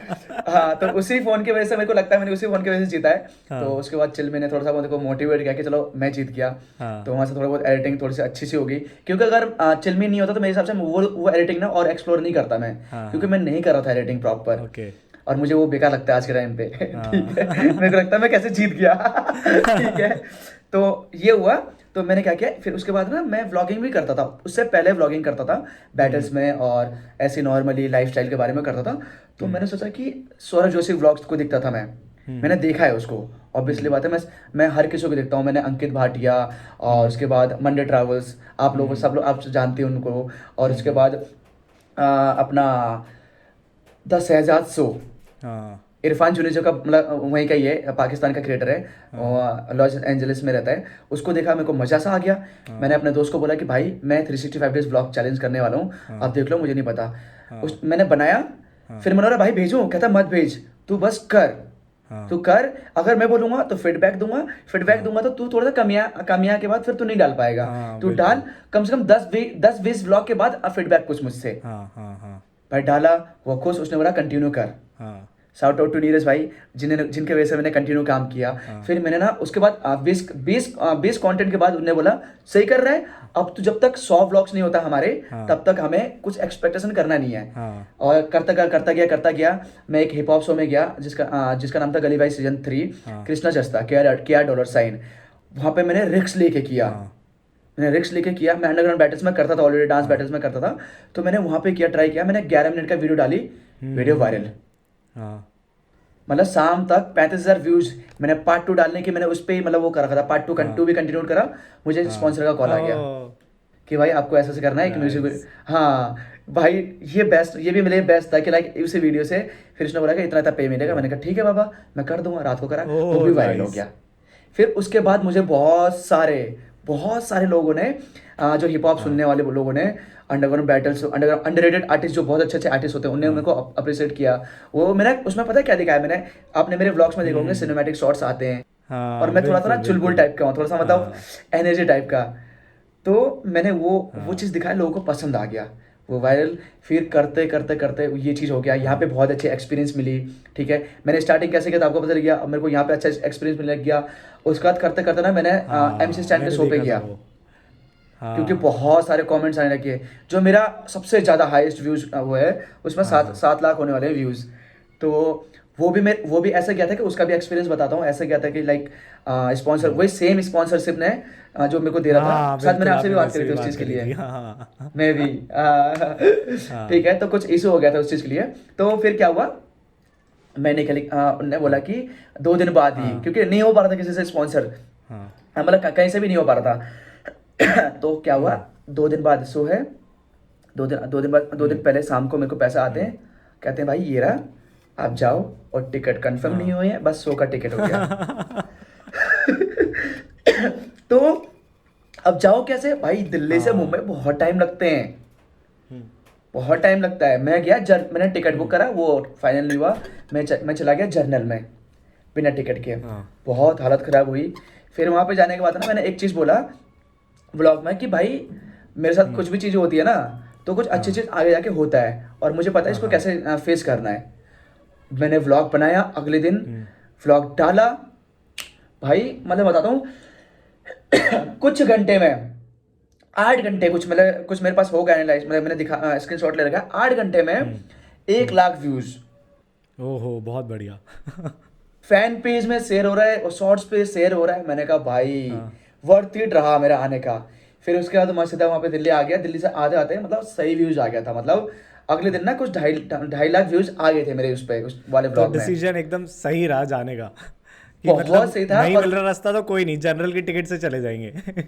A: हाँ, तो उसी फोन की वजह से मेरे को लगता है मैंने उसी फोन की वजह से जीता है। तो
B: हाँ
A: उसके बाद चिल मैंने थोड़ा सा मेरे को मोटिवेट किया कि चलो मैं जीत गया। तो
B: हाँ
A: वहाँ से थोड़ा बहुत एडिटिंग थोड़ी सी अच्छी सी होगी, क्योंकि अगर चिलमी नहीं होता तो मेरे हिसाब से वो एडिटिंग ना और एक्सप्लोर नहीं करता मैं,
B: हाँ
A: क्योंकि
B: हाँ।
A: मैं नहीं कर रहा था एडिटिंग प्रॉपर।
B: ओके।
A: और मुझे वो बेकार लगता है आज के टाइम पे ठीक है, मेरे को
B: हाँ
A: लगता है मैं कैसे जीत गया ठीक है। तो ये हुआ। तो मैंने क्या किया फिर उसके बाद ना, मैं व्लॉगिंग भी करता था, उससे पहले व्लॉगिंग करता था बैटल्स में, और ऐसे नॉर्मली लाइफस्टाइल के बारे में करता था। तो मैंने सोचा कि सौरभ जोशी व्लॉग्स को देखता था मैं, मैंने देखा है उसको। ऑब्वियसली बात है, मैं हर किसी को देखता हूँ, मैंने अंकित भाटिया, और उसके बाद मंडे ट्रैवल्स, आप लोग सब लोग आप जानते हैं उनको। और उसके बाद अपना द शहजाद शो,
B: हाँ
A: इरफान जुनेजो का, मतलब वहीं का ही है, पाकिस्तान का क्रिएटर है,
B: हाँ
A: लॉस एंजलिस में रहता है। उसको देखा, मेरे को मजा सा आ गया। मैंने अपने दोस्त को बोला कि भाई मैं 365 डेज ब्लॉग चैलेंज करने वाला हूँ,
B: हाँ
A: अब देख लो, मुझे नहीं पता।
B: हाँ
A: मैंने बनाया।
B: हाँ
A: फिर मैंने बोला भाई भेजूँ, कहता मत भेज, तू बस कर,
B: हाँ
A: तू कर। अगर मैं बोलूंगा तो फीडबैक दूंगा, फीडबैक
B: हाँ
A: दूंगा तो तू थोड़ा सा कमियां कमियां के बाद फिर तू नहीं डाल पाएगा।
B: हाँ
A: तू डाल,
B: बिल्कुल।
A: कम से कम 10-20 ब्लॉग के बाद फीडबैक कुछ मुझसे।
B: हाँ हाँ हाँ
A: भाई डाला, वो खुश, उसने बोला कंटिन्यू कर।
B: हाँ
A: शाउट आउट टू नीरज भाई, जिनके वजह से मैंने कंटिन्यू काम किया।
B: हाँ
A: फिर मैंने ना उसके बाद 20 कंटेंट के बाद उन्होंने बोला सही कर रहा है, अब तो जब तक 100 व्लॉग्स नहीं होता हमारे,
B: हाँ
A: तब तक हमें कुछ एक्सपेक्टेशन करना नहीं है।
B: हाँ
A: और करता गया। मैं एक हिप हॉप शो में गया, जिसका नाम था गली बाई सीजन 3।
B: हाँ
A: कृष्णा जस्ता, $$ वहाँ पे मैंने रिक्स लेके किया।
B: हाँ
A: मैंने रिक्स लेके किया, मैं अंडरग्राउंड बैटल्स में करता था, ऑलरेडी डांस
B: हाँ
A: बैटल्स में करता था। तो मैंने वहाँ पे किया, ट्राई किया, मैंने 11 मिनट का वीडियो डाली, वीडियो वायरल।
B: हाँ
A: मतलब शाम तक 35,000 व्यूज। मैंने पार्ट 2 डालने की, मैंने उस पर ही मतलब वो कर रखा था, पार्ट टू
B: हाँ
A: टू भी कंटिन्यू करा। मुझे
B: हाँ।
A: स्पॉन्सर का कॉल आ गया
B: ओह
A: कि भाई आपको ऐसा से करना है, एक म्यूजिक।
B: नाइस।
A: हाँ भाई, ये बेस्ट, ये भी मेरे बेस्ट था कि लाइक उसी वीडियो से फिर उसने बोला कि इतना इतना पे मिलेगा। मैंने कहा ठीक है बाबा, मैं कर दूंगा। रात को करा, वो
B: ओह
A: भी वायरल हो
B: नाइस।
A: गया। फिर उसके बाद मुझे बहुत सारे लोगों ने, जो हिप हॉप
B: हाँ
A: सुनने वाले लोगों ने, अंडरग्राउंड बैटल्स, अंडररेटेड आर्टिस्ट जो बहुत अच्छे अच्छे आर्टिस्ट होते हैं, उन्होंने मेरे
B: हाँ
A: को अप्रिशिएट किया। वो मैंने उसमें पता है क्या दिखाया मैंने, आपने मेरे व्लॉग्स में देखा होंगे,
B: हम्म।
A: सिनेमैटिक शॉट्स आते हैं, और
B: हाँ
A: मैं थोड़ा सा ना
B: बिल्कुल
A: चुलबुल
B: बिल्कुल।
A: टाइप का हूँ, थोड़ा सा मतलब
B: हाँ
A: एनर्जी टाइप का। तो मैंने वो
B: हाँ
A: चीज़ दिखाया, लोगों को पसंद आ गया, वो वायरल। फिर करते करते करते ये चीज़ हो गया, यहाँ पे
B: हाँ
A: बहुत अच्छी एक्सपीरियंस मिली। ठीक है, मैंने स्टार्टिंग कैसे किया था आपको पता लग गया, अब मेरे को यहाँ पे अच्छा एक्सपीरियंस मिलने लग गया। उसके बाद करते करते ना मैंने MC
B: हाँ
A: स्टैंड के
B: मैंने
A: शो पे
B: देखा था
A: गया,
B: वो।
A: क्योंकि
B: हाँ
A: बहुत सारे कमेंट्स आने लगे। जो मेरा सबसे ज़्यादा हाईएस्ट व्यूज़ वो है, उसमें
B: हाँ
A: सात
B: हाँ
A: सात लाख होने वाले हैं व्यूज़। तो वो भी ऐसा गया था कि उसका भी एक्सपीरियंस बताता हूँ। ऐसा गया था कि लाइक स्पॉन्सर वही सेम स्पॉन्सरशिप ने जो मेरे को दे रहा था,
B: हाँ
A: शायद मैंने
B: बिल्कुल,
A: आपसे भी
B: आपने
A: बात
B: मुझसे
A: करी
B: भी
A: थी उस
B: बात
A: चीज़ के
B: करी
A: लिए।
B: थी। हाँ हाँ
A: मैं भी ठीक
B: हाँ
A: है, तो कुछ इशू हो गया था उस चीज़ के लिए। तो फिर क्या हुआ, मैं निकली, उनने बोला कि 2 दिन बाद ही,
B: हाँ
A: क्योंकि नहीं हो पा रहा था किसी से स्पॉन्सर,
B: हाँ
A: मतलब कहीं से भी नहीं हो पा रहा था। तो क्या हुआ,
B: हम्म
A: 2 दिन बाद शो है, 2 दिन बाद, 2 दिन
B: हम्म
A: पहले शाम को मेरे को पैसा आते
B: हम्म
A: हैं, कहते हैं भाई ये रहा, आप जाओ, और टिकट कंफर्म नहीं
B: हाँ
A: हुई है, बस शो का टिकट हो गया। तो अब जाओ कैसे भाई, दिल्ली से मुंबई
B: हाँ
A: बहुत टाइम लगते हैं,
B: हम्म
A: बहुत टाइम लगता है। मैं गया मैंने टिकट बुक
B: हम्म
A: करा, वो फाइनल नहीं हुआ। मैं चला गया जर्नल में बिना टिकट के।
B: हाँ
A: बहुत हालत ख़राब हुई। फिर वहाँ पे जाने के बाद ना मैंने एक चीज़ बोला व्लॉग में कि भाई मेरे साथ
B: हम्म
A: कुछ भी चीज़ होती है ना, तो कुछ अच्छी
B: हाँ
A: चीज़ आगे जाके होता है, और मुझे पता है
B: हाँ
A: इसको
B: हाँ
A: कैसे फेस करना है। मैंने व्लॉग बनाया, अगले दिन
B: हम्म
A: व्लॉग डाला। भाई मतलब बताता हूँ, कुछ घंटे में, 8 घंटे, कुछ मेरे पास हो गया एनालाइज, मतलब मैंने दिखा स्क्रीन शॉट ले रखा है, 8 घंटे में
B: हम्म
A: 1 लाख व्यूज
B: ओहो बहुत बढ़िया।
A: फैन पेज में शेयर हो रहा है और शॉर्ट्स पे शेयर हो रहा है। मैंने कहा भाई
B: हाँ
A: वर्थ इट रहा मेरा आने का। फिर उसके बाद मैं सीधा वहाँ पे दिल्ली आ गया। दिल्ली से आते आते मतलब सही व्यूज आ गया था, मतलब अगले दिन ना कुछ 2.5 लाख व्यूज आ गए थे मेरे उस पे, उस वाले
B: तो
A: ब्लॉग में।
B: डिसीजन एकदम सही रहा जाने का कि
A: बहुत
B: मतलब
A: सही था।
B: नहीं
A: और
B: मिल रहा रास्ता तो कोई नहीं, जनरल की टिकट से चले जाएंगे।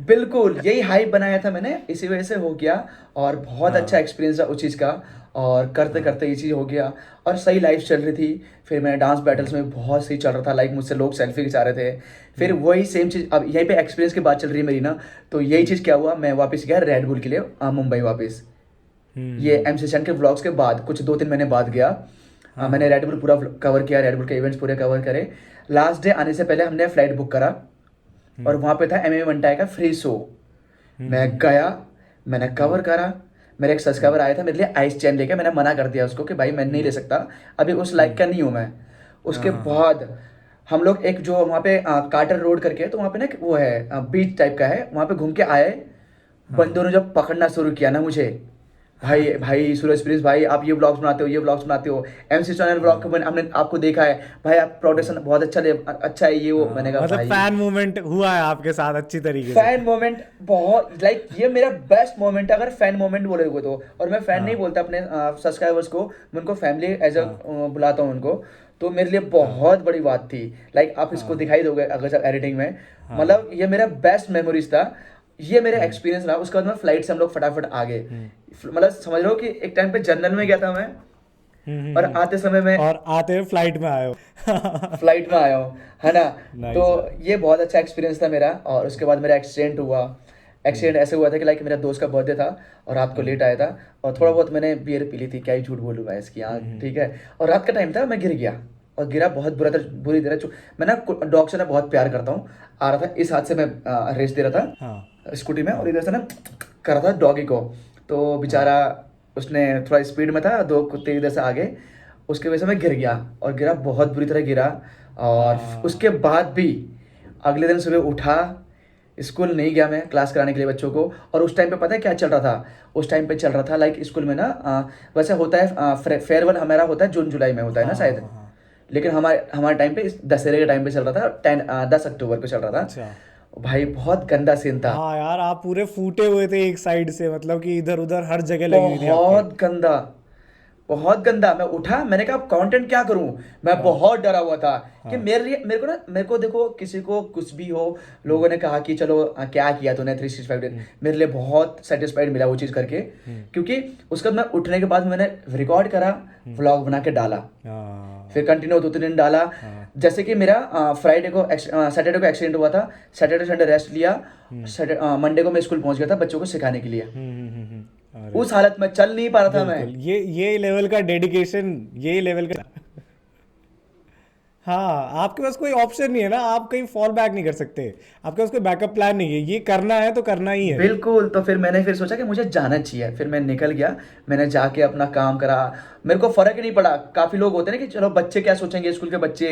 A: बिल्कुल यही हाइप बनाया था मैंने, इसी वजह से हो गया। और बहुत अच्छा
B: हाँ
A: एक्सपीरियंस था उस चीज़ का। और करते
B: हाँ
A: करते ये चीज़ हो गया, और सही लाइफ चल रही थी। फिर मैंने डांस बैटल्स
B: हम्म
A: में बहुत सही चल रहा था, लाइक मुझसे लोग सेल्फी खिंचा रहे थे। फिर
B: हम्म
A: वही सेम चीज़, अब यहीं पे एक्सपीरियंस की बात चल रही है मेरी ना, तो यही
B: हम्म
A: चीज़ क्या हुआ, मैं वापस गया रेड बुल के लिए मुंबई वापस। ये
B: हम्म,
A: एम सेशन के व्लॉग्स के बाद कुछ 2-3 महीने बाद गया।
B: हाँ
A: मैंने
B: हाँ
A: रेड बुल पूरा कवर किया, रेड बुल के इवेंट्स पूरे कवर करे। लास्ट डे आने से पहले हमने फ्लाइट बुक करा, और
B: हम्म
A: वहाँ पे था एम मंटाई का फ्री शो। मैं
B: हम्म
A: गया, मैंने
B: हम्म
A: कवर करा। मेरा एक सब्सक्राइबर आया था मेरे लिए आइस चैन लेके, मैंने मना कर दिया उसको कि भाई मैं नहीं ले
B: हम्म
A: सकता, अभी उस लाइक
B: हम्म
A: का नहीं हूँ मैं।
B: हाँ
A: उसके
B: हाँ हाँ
A: बाद हम लोग एक जो वहाँ पे कार्टर रोड करके है, तो वहाँ पे ना एक वो है बीच टाइप का है, वहाँ पे घूम के आए।
B: हाँ
A: बंदों ने जब पकड़ना शुरू किया ना मुझे, भाई भाई सूरज प्लीज भाई आप ये ब्लॉग्स बनाते हो, ये ब्लॉग्स बनाते हो, MC चैनल ब्लॉग
B: हाँ
A: हमने आपको देखा है भाई, आप प्रोडक्शन
B: हाँ
A: बहुत अच्छा है ये वो। मैंने
B: हाँ,
A: कहा
B: मतलब
A: भाई
B: फैन मूवमेंट हुआ है आपके साथ अच्छी तरीके से।
A: फैन मोमेंट बहुत, लाइक ये मेरा बेस्ट मोमेंट है अगर फैन मोमेंट बोलोगे तो। और मैं फैन नहीं
B: हाँ
A: बोलता अपने सब्सक्राइबर्स को, मैं उनको फैमिली एज अ
B: हाँ
A: बुलाता हूँ उनको। तो मेरे लिए
B: हाँ
A: बहुत बड़ी बात थी। लाइक आप इसको
B: हाँ
A: दिखाई दोगे अगर जब एडिटिंग में,
B: हाँ
A: मतलब ये मेरा बेस्ट मेमोरीज था, ये मेरा
B: हम्म
A: एक्सपीरियंस रहा। उसके बाद में फ्लाइट से हम लोग फटाफट आ गए।
B: हम्म
A: मतलब समझ लो कि एक टाइम पे जनरल में गया था मैं, और आते समय में
B: और आते हुए फ्लाइट में आए हो।
A: फ्लाइट में आया हूँ, है ना। तो
B: नाइस यार।
A: ये बहुत अच्छा एक्सपीरियंस था मेरा। और उसके बाद मेरा एक्सीडेंट हुआ।
B: हम्म
A: एक्सीडेंट ऐसे हुआ था कि लाइक मेरा दोस्त का बर्थडे था, और रात को
B: हम्म
A: लेट आया था, और थोड़ा
B: हम्म
A: बहुत मैंने बियर पी ली थी, क्या ही झूठ बोलूँ मैं इसकी, हाँ
B: हम्म
A: ठीक है। और रात का टाइम था, मैं गिर गया, और गिरा बहुत बुरी तरह। मैं ना डॉग से ना बहुत प्यार करता हूँ। आ रहा था इस हाथ से, मैं रेस दे रहा
B: हाँ
A: था स्कूटी में, और
B: हाँ
A: इधर से ना कर रहा था डॉगी को। तो
B: हाँ
A: बेचारा उसने थोड़ा स्पीड में था, 2 कुत्ते इधर से आगे, उसकी वजह से मैं गिर गया, और गिरा बहुत बुरी तरह गिरा। और उसके
B: हाँ
A: बाद भी अगले दिन सुबह उठा, स्कूल नहीं गया मैं क्लास कराने के लिए बच्चों को। और उस टाइम पे पता है क्या चल रहा था, उस टाइम पे चल रहा था लाइक स्कूल में ना वैसे होता है फेयरवेल हमारा होता है जून जुलाई में होता है ना
B: हाँ
A: शायद,
B: हाँ हाँ
A: लेकिन हमारे हमारे टाइम पे दशहरे के टाइम पे चल रहा था, 10 अक्टूबर पे चल रहा था।
B: अच्छा।
A: भाई बहुत गंदा सीन था,
B: हाँ यार आप पूरे फूटे हुए थे एक साइड से, मतलब कि इधर उधर हर जगह लगी हुई थी आपके।
A: बहुत गंदा, बहुत गंदा। मैं उठा, मैंने कहा कंटेंट क्या करूं, मैं
B: हाँ
A: बहुत डरा हुआ था कि
B: हाँ
A: मेरे को देखो, किसी को कुछ भी हो, लोगों ने कहा कि चलो क्या किया तूने 365 डेज,
B: हम्म
A: मेरे लिए बहुत सेटिस्फाइड मिला वो चीज़ करके।
B: हम्म
A: क्योंकि उसके बाद मैं उठने के बाद मैंने रिकॉर्ड करा,
B: हम्म
A: व्लॉग बना के डाला,
B: हाँ
A: फिर कंटिन्यू 2-3 दिन डाला।
B: हाँ
A: जैसे कि मेरा सैटरडे को एक्सीडेंट हुआ था, सैटरडे संडे रेस्ट लिया,
B: हम्म
A: मंडे को मैं स्कूल पहुंच गया था बच्चों को सिखाने के लिए।
B: अरे
A: उस हालत में चल नहीं पा रहा था मैं।
B: बिल्कुल, ये लेवल का डेडिकेशन, ये लेवल का। हाँ आपके पास कोई ऑप्शन नहीं है ना, आप कहीं फॉल बैक नहीं कर सकते, आपके पास कोई बैकअप प्लान नहीं है, ये करना है तो करना ही है।
A: बिल्कुल, तो फिर मैंने फिर सोचा कि मुझे जाना चाहिए, फिर मैं निकल गया। मैंने जाके अपना काम करा, मेरे को फर्क ही नहीं पड़ा। काफी लोग होते हैं ना कि चलो बच्चे क्या सोचेंगे, स्कूल के बच्चे,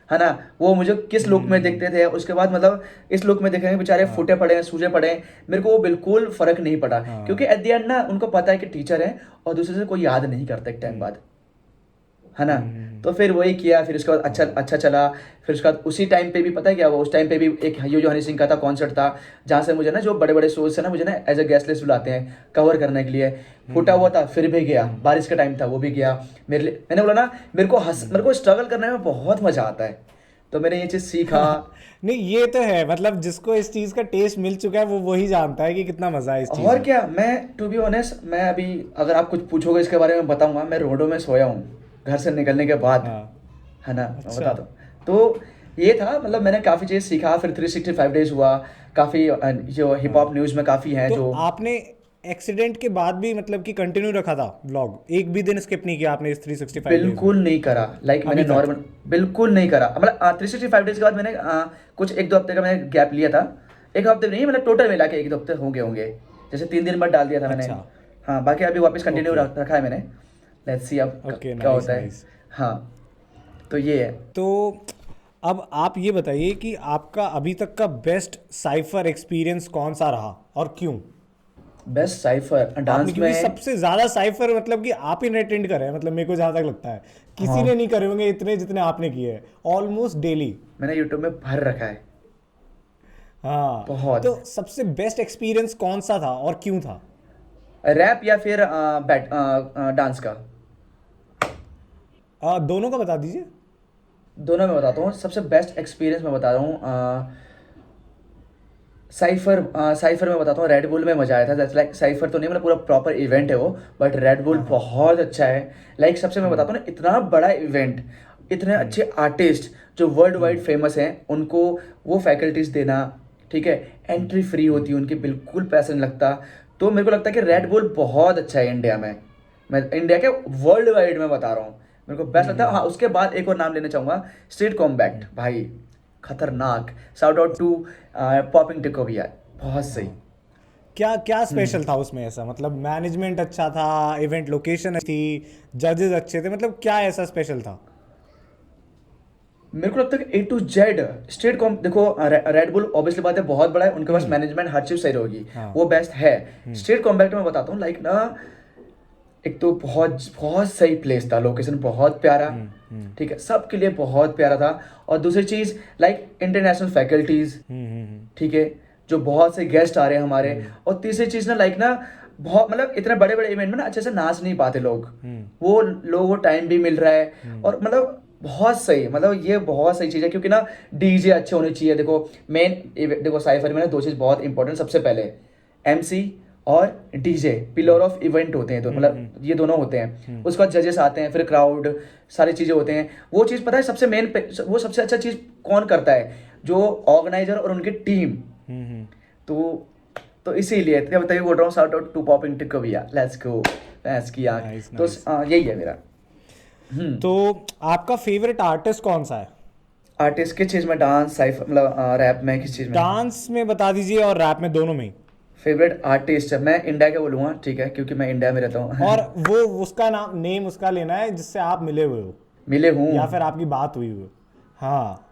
A: है ना, वो मुझे किस लुक में
B: हम्म
A: देखते थे, उसके बाद मतलब इस लुक में देखेंगे बेचारे
B: हाँ
A: फूटे पड़े हैं, सूजे पड़े हैं, मेरे को वो बिल्कुल फर्क नहीं पड़ा। क्योंकि
B: हाँ
A: एट द एंड ना उनको पता है कि टीचर है, और दूसरे से कोई याद नहीं करता एक टाइम
B: हम्म
A: बाद, है ना। तो फिर वही किया, फिर उसके बाद अच्छा चला। फिर उसके बाद उसी टाइम पे भी पता है क्या हुआ, उस टाइम पे भी एक यो जो हनी सिंह का था कॉन्सर्ट था, जहाँ से मुझे ना जो बड़े बड़े शोज है ना, मुझे ना एज ए गेस्ट लिस्ट बुलाते हैं कवर करने के लिए। फूटा हुआ था, फिर भी गया, बारिश का टाइम था वो भी गया मेरे लिए। मैंने बोला ना, मेरे को स्ट्रगल करने में बहुत मजा आता है, तो मैंने ये चीज़ सीखा।
B: नहीं ये तो है, मतलब जिसको इस चीज का टेस्ट मिल चुका है वो वही जानता है कि कितना मजा है इस चीज
A: और
B: में।
A: क्या, मैं टू बी ऑनेस्ट, मैं अभी अगर आप कुछ पूछोगे इसके बारे में बताऊंगा, मैं रोडों में सोया हूँ घर से निकलने के बाद,
B: हाँ।
A: है ना, मैं
B: अच्छा।
A: बता दूँ। तो ये था, मतलब मैंने काफ़ी चीज़ सीखा। फिर 365 डेज हुआ, काफ़ी जो हिप हॉप
B: हाँ
A: न्यूज़ में काफ़ी हैं
B: तो
A: जो।
B: आपने एक्सीडेंट के बाद भी मतलब कि कंटिन्यू रखा था व्लॉग, एक भी दिन स्किप नहीं किया आपने इस 365 डेज में?
A: बिल्कुल नहीं करा, लाइक मैंने
B: अभी तक?
A: नॉर्मल, बिल्कुल नहीं करा। मतलब 365 डेज के बाद मैंने कुछ 1-2 हफ्ते का मैंने गैप लिया था। 1 हफ्ते नहीं, मतलब टोटल मिला के 1-2 हफ्ते हो गए होंगे, जैसे 3 दिन बाद डाल दिया था मैंने।
B: अच्छा।
A: हाँ, बाकी अभी वापस कंटिन्यू
B: ओके।
A: रखा है मैंने। लेट्स सी अब
B: ओके,
A: क्या
B: नाइस
A: होता है।
B: नाइस।
A: हाँ, तो ये है।
B: तो अब आप ये बताइए कि आपका अभी तक का बेस्ट साइफर एक्सपीरियंस कौन सा रहा और क्यों?
A: बेस्ट साइफर
B: आपने,
A: डांस
B: क्योंकि
A: में।
B: सबसे ज्यादा साइफर मतलब कि आप ही ने अटेंड करे हैं, मतलब मेरे को जहां तक लगता है किसी
A: हाँ,
B: ने नहीं करे होंगे इतने जितने आपने किए हैं, ऑलमोस्ट डेली।
A: मैंने यूट्यूब में भर रखा है
B: हाँ।
A: बहुत।
B: तो सबसे बेस्ट एक्सपीरियंस कौन सा था और क्यों था?
A: रैप या फिर बैट डांस का।
B: दोनों का बता दीजिए।
A: दोनों में बताता हूँ। सबसे बेस्ट एक्सपीरियंस मैं बता रहा हूँ, साइफर में बताता हूँ। रेड बुल में मजा आया था। दैट्स लाइक साइफर तो नहीं, मतलब पूरा प्रॉपर इवेंट है वो, बट रेड बुल
B: हाँ हाँ।
A: बहुत अच्छा है। लाइक सबसे मैं बताता हूँ ना, इतना बड़ा इवेंट, इतने अच्छे आर्टिस्ट जो वर्ल्ड वाइड फेमस हैं, उनको वो फैकल्टीज देना, ठीक है, एंट्री फ्री होती है उनकी, बिल्कुल पैसा नहीं लगता। तो मेरे को लगता है कि रेड बुल बहुत अच्छा है इंडिया में। मैं इंडिया के वर्ल्ड वाइड में बता रहा हूँ, मेरे को बेस्ट लगता है। हाँ, उसके बाद एक और नाम लेना चाहूँगा, स्ट्रीट कॉम्बैक्ट भाई, खतरनाक। शाउट आउट टू पॉपिंग टिको भी है, बहुत सही।
B: हाँ। क्या क्या स्पेशल था उसमें ऐसा, मतलब मैनेजमेंट अच्छा था, इवेंट लोकेशन थी, जजेस अच्छे थे, मतलब क्या ऐसा स्पेशल था?
A: मेरे को लगता है कि A to Z state com देखो, रेड बुल ऑब्वियसली बात है बहुत बड़ा है, उनके पास
B: हम्म।
A: मैनेजमेंट हर चीज सही होगी,
B: हाँ।
A: वो बेस्ट है। स्टेट कॉम्बैक्ट में बताता हूँ, लाइक ना, एक तो बहुत बहुत सही प्लेस था, लोकेशन बहुत प्यारा, ठीक है, सबके लिए बहुत प्यारा था। और दूसरी चीज़, लाइक इंटरनेशनल फैकल्टीज, ठीक है, जो बहुत से गेस्ट आ रहे हैं हमारे। और तीसरी चीज़ ना, लाइक ना, बहुत मतलब इतने बड़े बड़े इवेंट में ना अच्छे से नाच नहीं पाते लोग, वो लोगों को टाइम भी मिल रहा है। और मतलब बहुत सही, मतलब ये बहुत सही चीज़ है, क्योंकि ना डीजे अच्छे होने चाहिए। देखो मेन, देखो साइफर में ना दो चीज़ बहुत इंपॉर्टेंट, सबसे पहले MC और डीजे, पिलर ऑफ इवेंट होते हैं, तो मतलब ये दोनों होते हैं। उसके बाद जजेस आते हैं, फिर क्राउड, सारी चीज़ें होते हैं। वो चीज़ पता है सबसे मेन, वो सबसे अच्छा चीज़ कौन करता है, जो ऑर्गेनाइजर और उनकी टीम। तो तो इसीलिए तभी बोल रहा हूँ, शाउट आउट टू पॉपिंग टिक भैया, लेट्स गो, भैंस की आंख।
B: नाइस
A: तो
B: नाइस।
A: यही है मेरा।
B: तो आपका फेवरेट आर्टिस्ट कौन सा है?
A: आर्टिस्ट किस चीज़ में, डांस, साइफ मतलब रैप में, किस चीज़ में?
B: डांस में बता दीजिए और रैप में, दोनों में ही।
A: फेवरेट आर्टिस्ट मैं इंडिया के बोलूँगा, ठीक है, क्योंकि मैं इंडिया में रहता हूँ।
B: और वो उसका नाम, नेम उसका लेना है जिससे आप मिले हुए हो
A: मिले हूँ।
B: या फिर आपकी बात हुई हो। हाँ।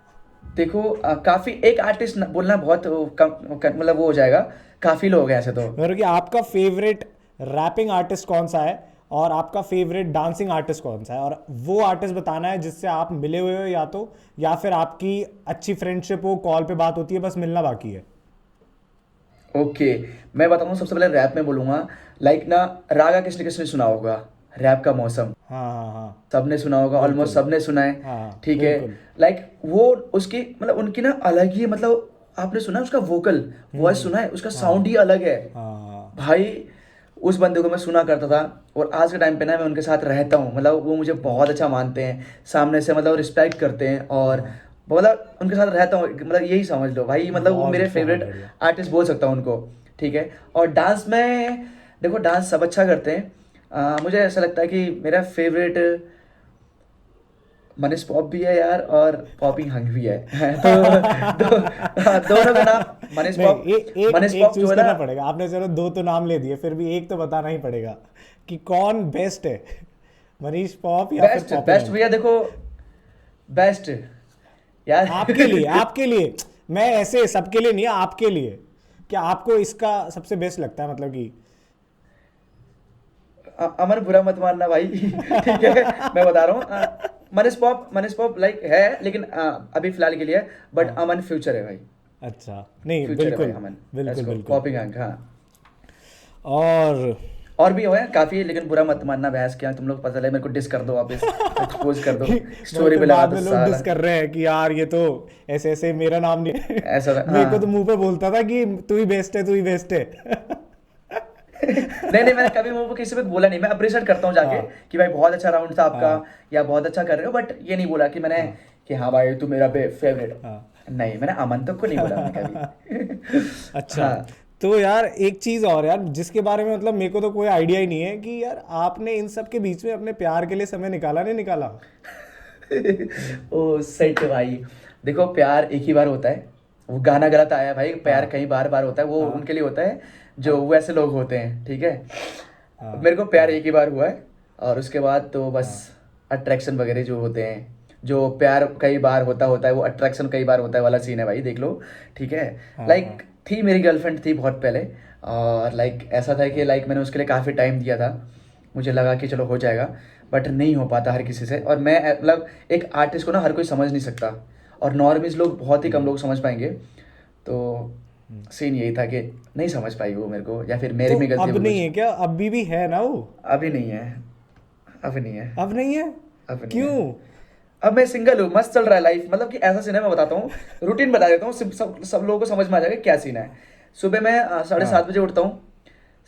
A: देखो काफ़ी, एक आर्टिस्ट बोलना बहुत मतलब वो हो जाएगा, काफ़ी लोग हैं ऐसे तो।
B: मतलब कि आपका फेवरेट रैपिंग आर्टिस्ट कौन सा है और आपका फेवरेट डांसिंग आर्टिस्ट कौन सा है, और वो आर्टिस्ट बताना है जिससे आप मिले हुए हो, या तो या फिर आपकी अच्छी फ्रेंडशिप हो, कॉल पे बात होती है, बस मिलना बाकी है।
A: ओके, मैं बताऊँ सबसे पहले रैप में बोलूँगा, लाइक ना, रागा किसने किसने सुना होगा, रैप का मौसम,
B: हाँ हाँ हाँ।
A: सबने सुना होगा, ऑलमोस्ट
B: बिल्कुल।
A: सबने सुना है,
B: हाँ हाँ,
A: ठीक है।
B: बिल्कुल।
A: लाइक वो, उसकी मतलब उनकी ना अलग ही, मतलब आपने सुना है उसका वोकल, वॉइस सुना है, उसका
B: हाँ
A: साउंड ही अलग है
B: हाँ।
A: भाई। उस बंदे को मैं सुना करता था, और आज के टाइम पे ना मैं उनके साथ रहता हूँ, मतलब वो मुझे बहुत अच्छा मानते हैं, सामने से मतलब रिस्पेक्ट करते हैं, और मतलब उनके साथ रहता हूँ, मतलब यही समझ लो भाई, मतलब वो
B: बहुत
A: मेरे
B: बहुत
A: फेवरेट
B: बढ़िया।
A: आर्टिस्ट बोल सकता हूँ उनको, ठीक है। और डांस में, देखो डांस सब अच्छा करते हैं, मुझे ऐसा लगता है कि मेरा फेवरेट मनीष पॉप भी है यार, और पॉपिंग हंग भी है। तो दोनों का नाम मनीष
B: नहीं,
A: पॉप।
B: एक
A: मनीष
B: एक
A: पॉप जो
B: चूज
A: है ना,
B: करना पड़ेगा आपने, चलो दो तो नाम ले दिए, फिर भी एक तो बताना ही पड़ेगा कि कौन बेस्ट है, मनीष पॉप या फिर
A: बेस्ट
B: पॉपी
A: बेस्ट
B: हंक?
A: भैया देखो, बेस्ट यार।
B: आपके लिए, आपके लिए, मैं ऐसे सबके लिए नहीं, आपके लिए, क्या आपको इसका सबसे बेस्ट लगता है, मतलब कि
A: अमन बुरा मत मानना भाई। ठीक है, मैं बता रहा हूँ, मनीष पॉप लाइक है, लेकिन अभी फिलहाल के लिए है, बट अमन फ्यूचर है भाई।
B: अच्छा, नहीं
A: फ्यूचर है भाई
B: बिल्कुल
A: अमन।
B: बिल्कुल बिल्कुल।
A: कॉपी गैंग, हाँ।
B: और
A: और भी हुए हैं काफी, लेकिन बुरा मत मानना, बहस क्या तुम लोग, पता लगे मेरे को डिस कर दो वापस, एक्सपोज कर दो,
B: वही
A: स्टोरी
B: तो
A: पे लगा
B: बाद
A: दो
B: में लोग डिस
A: साला।
B: कर रहे हैं कि यार ये तो ऐसे ऐसे मेरा नाम नहीं
A: ऐसा
B: मेरे को तो
A: हाँ।
B: मुंह पे बोलता था कि तू ही बेस्ट है, तू ही बेस्ट है।
A: नहीं नहीं, मैंने कभी वो किसी पे बोला नहीं, मैं अप्रिशिएट करता हूँ जाके
B: हाँ
A: कि भाई बहुत अच्छा राउंड था आपका,
B: हाँ
A: या बहुत अच्छा कर रहे हो, बट ये नहीं बोला कि मैंने
B: हाँ
A: कि हाँ भाई तू मेरा फेवरेट।
B: हाँ।
A: नहीं, मैंने अमन तक को नहीं बोला मैंने कभी।
B: अच्छा,
A: हाँ।
B: तो यार एक चीज और यार जिसके बारे में मतलब मेरे को तो कोई आइडिया ही नहीं है कि यार आपने इन सब के बीच में अपने प्यार के लिए समय निकाला नहीं निकाला?
A: ओ सच भाई, देखो प्यार एक ही बार होता है, वो गाना गलत आया है भाई, प्यार
B: हाँ
A: कई बार बार होता है, वो
B: हाँ
A: उनके लिए होता है जो
B: हाँ
A: वैसे लोग होते हैं, ठीक है।
B: हाँ
A: मेरे को प्यार
B: हाँ
A: एक ही बार हुआ है, और उसके बाद तो बस
B: हाँ
A: अट्रैक्शन वगैरह जो होते हैं, जो प्यार कई बार होता है वो अट्रैक्शन कई बार होता है वाला सीन है भाई, देख लो। ठीक है।
B: हाँ हाँ
A: लाइक थी मेरी गर्लफ्रेंड थी बहुत पहले, और लाइक ऐसा था कि लाइक मैंने उसके लिए काफ़ी टाइम दिया था, मुझे लगा कि चलो हो जाएगा, बट नहीं हो पाता हर किसी से, और मैं मतलब एक आर्टिस्ट को ना हर कोई समझ नहीं सकता, और नॉर्मल्स लोग बहुत ही कम
B: हम्म,
A: लोग समझ पाएंगे। तो
B: हम्म।
A: सीन यही था कि नहीं समझ पाई वो मेरे को, या फिर मेरी
B: तो
A: में गलती
B: अब
A: हो
B: नहीं
A: कुछ।
B: है क्या? अभी भी है ना वो?
A: अभी नहीं है, अभी नहीं है,
B: अब नहीं है?
A: अभी नहीं है।
B: क्यों?
A: अब मैं सिंगल हूँ, मस्त चल रहा है लाइफ, मतलब कि ऐसा सीन है, मैं बताता हूँ, रूटीन बता देता हूँ, सब लोगों को समझ में आ जाएगा क्या सीन है। सुबह मैं 7:30
B: हाँ
A: बजे उठता हूँ,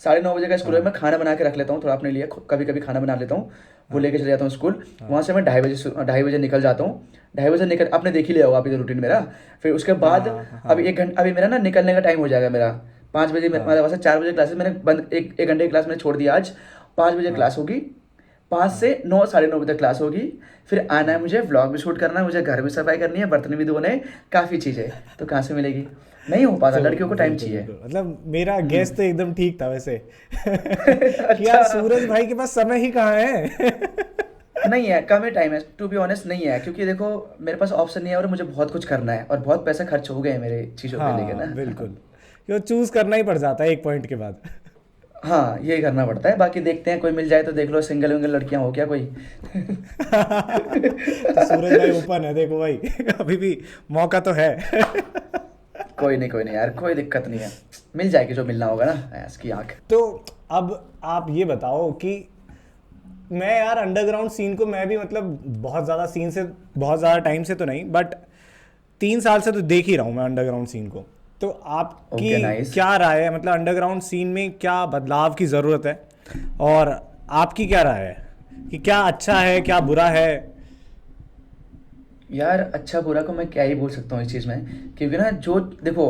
A: 9:30 का स्कूल है,
B: हाँ
A: मैं खाना बना के रख लेता हूँ थोड़ा अपने लिए, कभी कभी खाना बना लेता हूँ, वो
B: हाँ
A: लेके चले जाता हूँ स्कूल।
B: हाँ
A: वहाँ से मैं 2:30 बजे निकल जाता हूँ, 2:30 बजे निकल, आपने देख ही लिया होगा अभी तो रूटीन मेरा। फिर उसके
B: हाँ
A: बाद
B: हाँ
A: अभी
B: हाँ
A: 1 घंटा, अभी मेरा ना निकलने का टाइम हो जाएगा मेरा, 5 बजे,
B: हाँ
A: मतलब वैसे 4 बजे क्लासेस मैंने बंद, एक घंटे की क्लास मैंने छोड़ दिया आज, 5 बजे
B: हाँ
A: क्लास होगी, 5 से 9, 9:30 बजे क्लास होगी। फिर आना है, मुझे व्लॉग भी शूट करना है, मुझे घर भी सफाई करनी है, बर्तन भी धोने हैं, काफ़ी चीज़ें, तो कहाँ से मिलेगी, नहीं हो पाता,
B: तो
A: लड़कियों को टाइम
B: बिल्कुल
A: चाहिए।
B: बिल्कुल, मतलब मेरा गैस
A: हम्म।
B: तो एकदम ठीक था वैसे कि
A: अच्छा।
B: यार सूरज भाई के पास समय ही कहाँ है।
A: नहीं है, कम ही टाइम है, टू बी ऑनेस्ट नहीं है, क्योंकि देखो मेरे पास ऑप्शन नहीं है, और मुझे बहुत कुछ करना है, और बहुत पैसे खर्च हो गए हैं मेरे चीज़ों पे लेके
B: हाँ
A: ना।
B: बिल्कुल, क्यों चूज करना ही पड़ जाता है एक पॉइंट के बाद।
A: हाँ, ये करना पड़ता है, बाकी देखते हैं, कोई मिल जाए तो देख लो, सिंगल विंगल लड़कियां हो क्या कोई।
B: तो सूरज भाई ओपन है देखो भाई अभी भी मौका तो है।
A: कोई नहीं यार, कोई दिक्कत नहीं है, मिल जाएगी जो मिलना होगा ना, ऐस की आंख।
B: तो अब आप ये बताओ कि मैं यार अंडरग्राउंड सीन को मैं भी मतलब बहुत ज़्यादा सीन से बहुत ज़्यादा टाइम से तो नहीं, बट 3 साल से तो देख ही रहा हूँ मैं अंडरग्राउंड सीन को। तो आपकी
A: ओके नाइस।
B: क्या राय है, मतलब अंडरग्राउंड सीन में क्या बदलाव की ज़रूरत है, और आपकी क्या राय है कि क्या अच्छा है क्या बुरा है?
A: यार अच्छा बुरा को मैं क्या ही बोल सकता हूँ इस चीज़ में, क्योंकि ना जो देखो,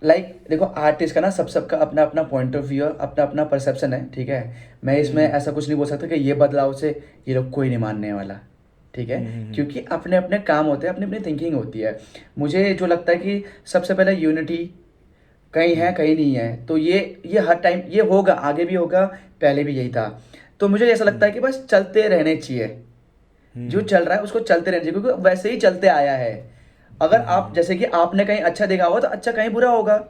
A: देखो आर्टिस्ट का ना सबका अपना अपना पॉइंट ऑफ व्यू है, अपना अपना परसेप्शन है, ठीक है। मैं इसमें
B: हम्म
A: ऐसा कुछ नहीं बोल सकता कि ये बदलाव से ये लोग कोई नहीं मानने वाला, ठीक है,
B: हम्म
A: क्योंकि अपने अपने काम होते हैं, अपनी अपनी थिंकिंग होती है। मुझे जो लगता है कि सबसे पहले यूनिटी कहीं है
B: हम्म
A: कहीं नहीं है, तो ये हर टाइम ये होगा, आगे भी होगा, पहले भी यही था। तो मुझे ऐसा लगता है कि बस चलते रहने चाहिए, जो
B: हम्म
A: चल रहा है उसको चलते रहना चाहिए, क्योंकि वैसे ही चलते आया है। अगर आप जैसे कि आपने कहीं अच्छा देखा होगा तो अच्छा कहीं बुरा होगा,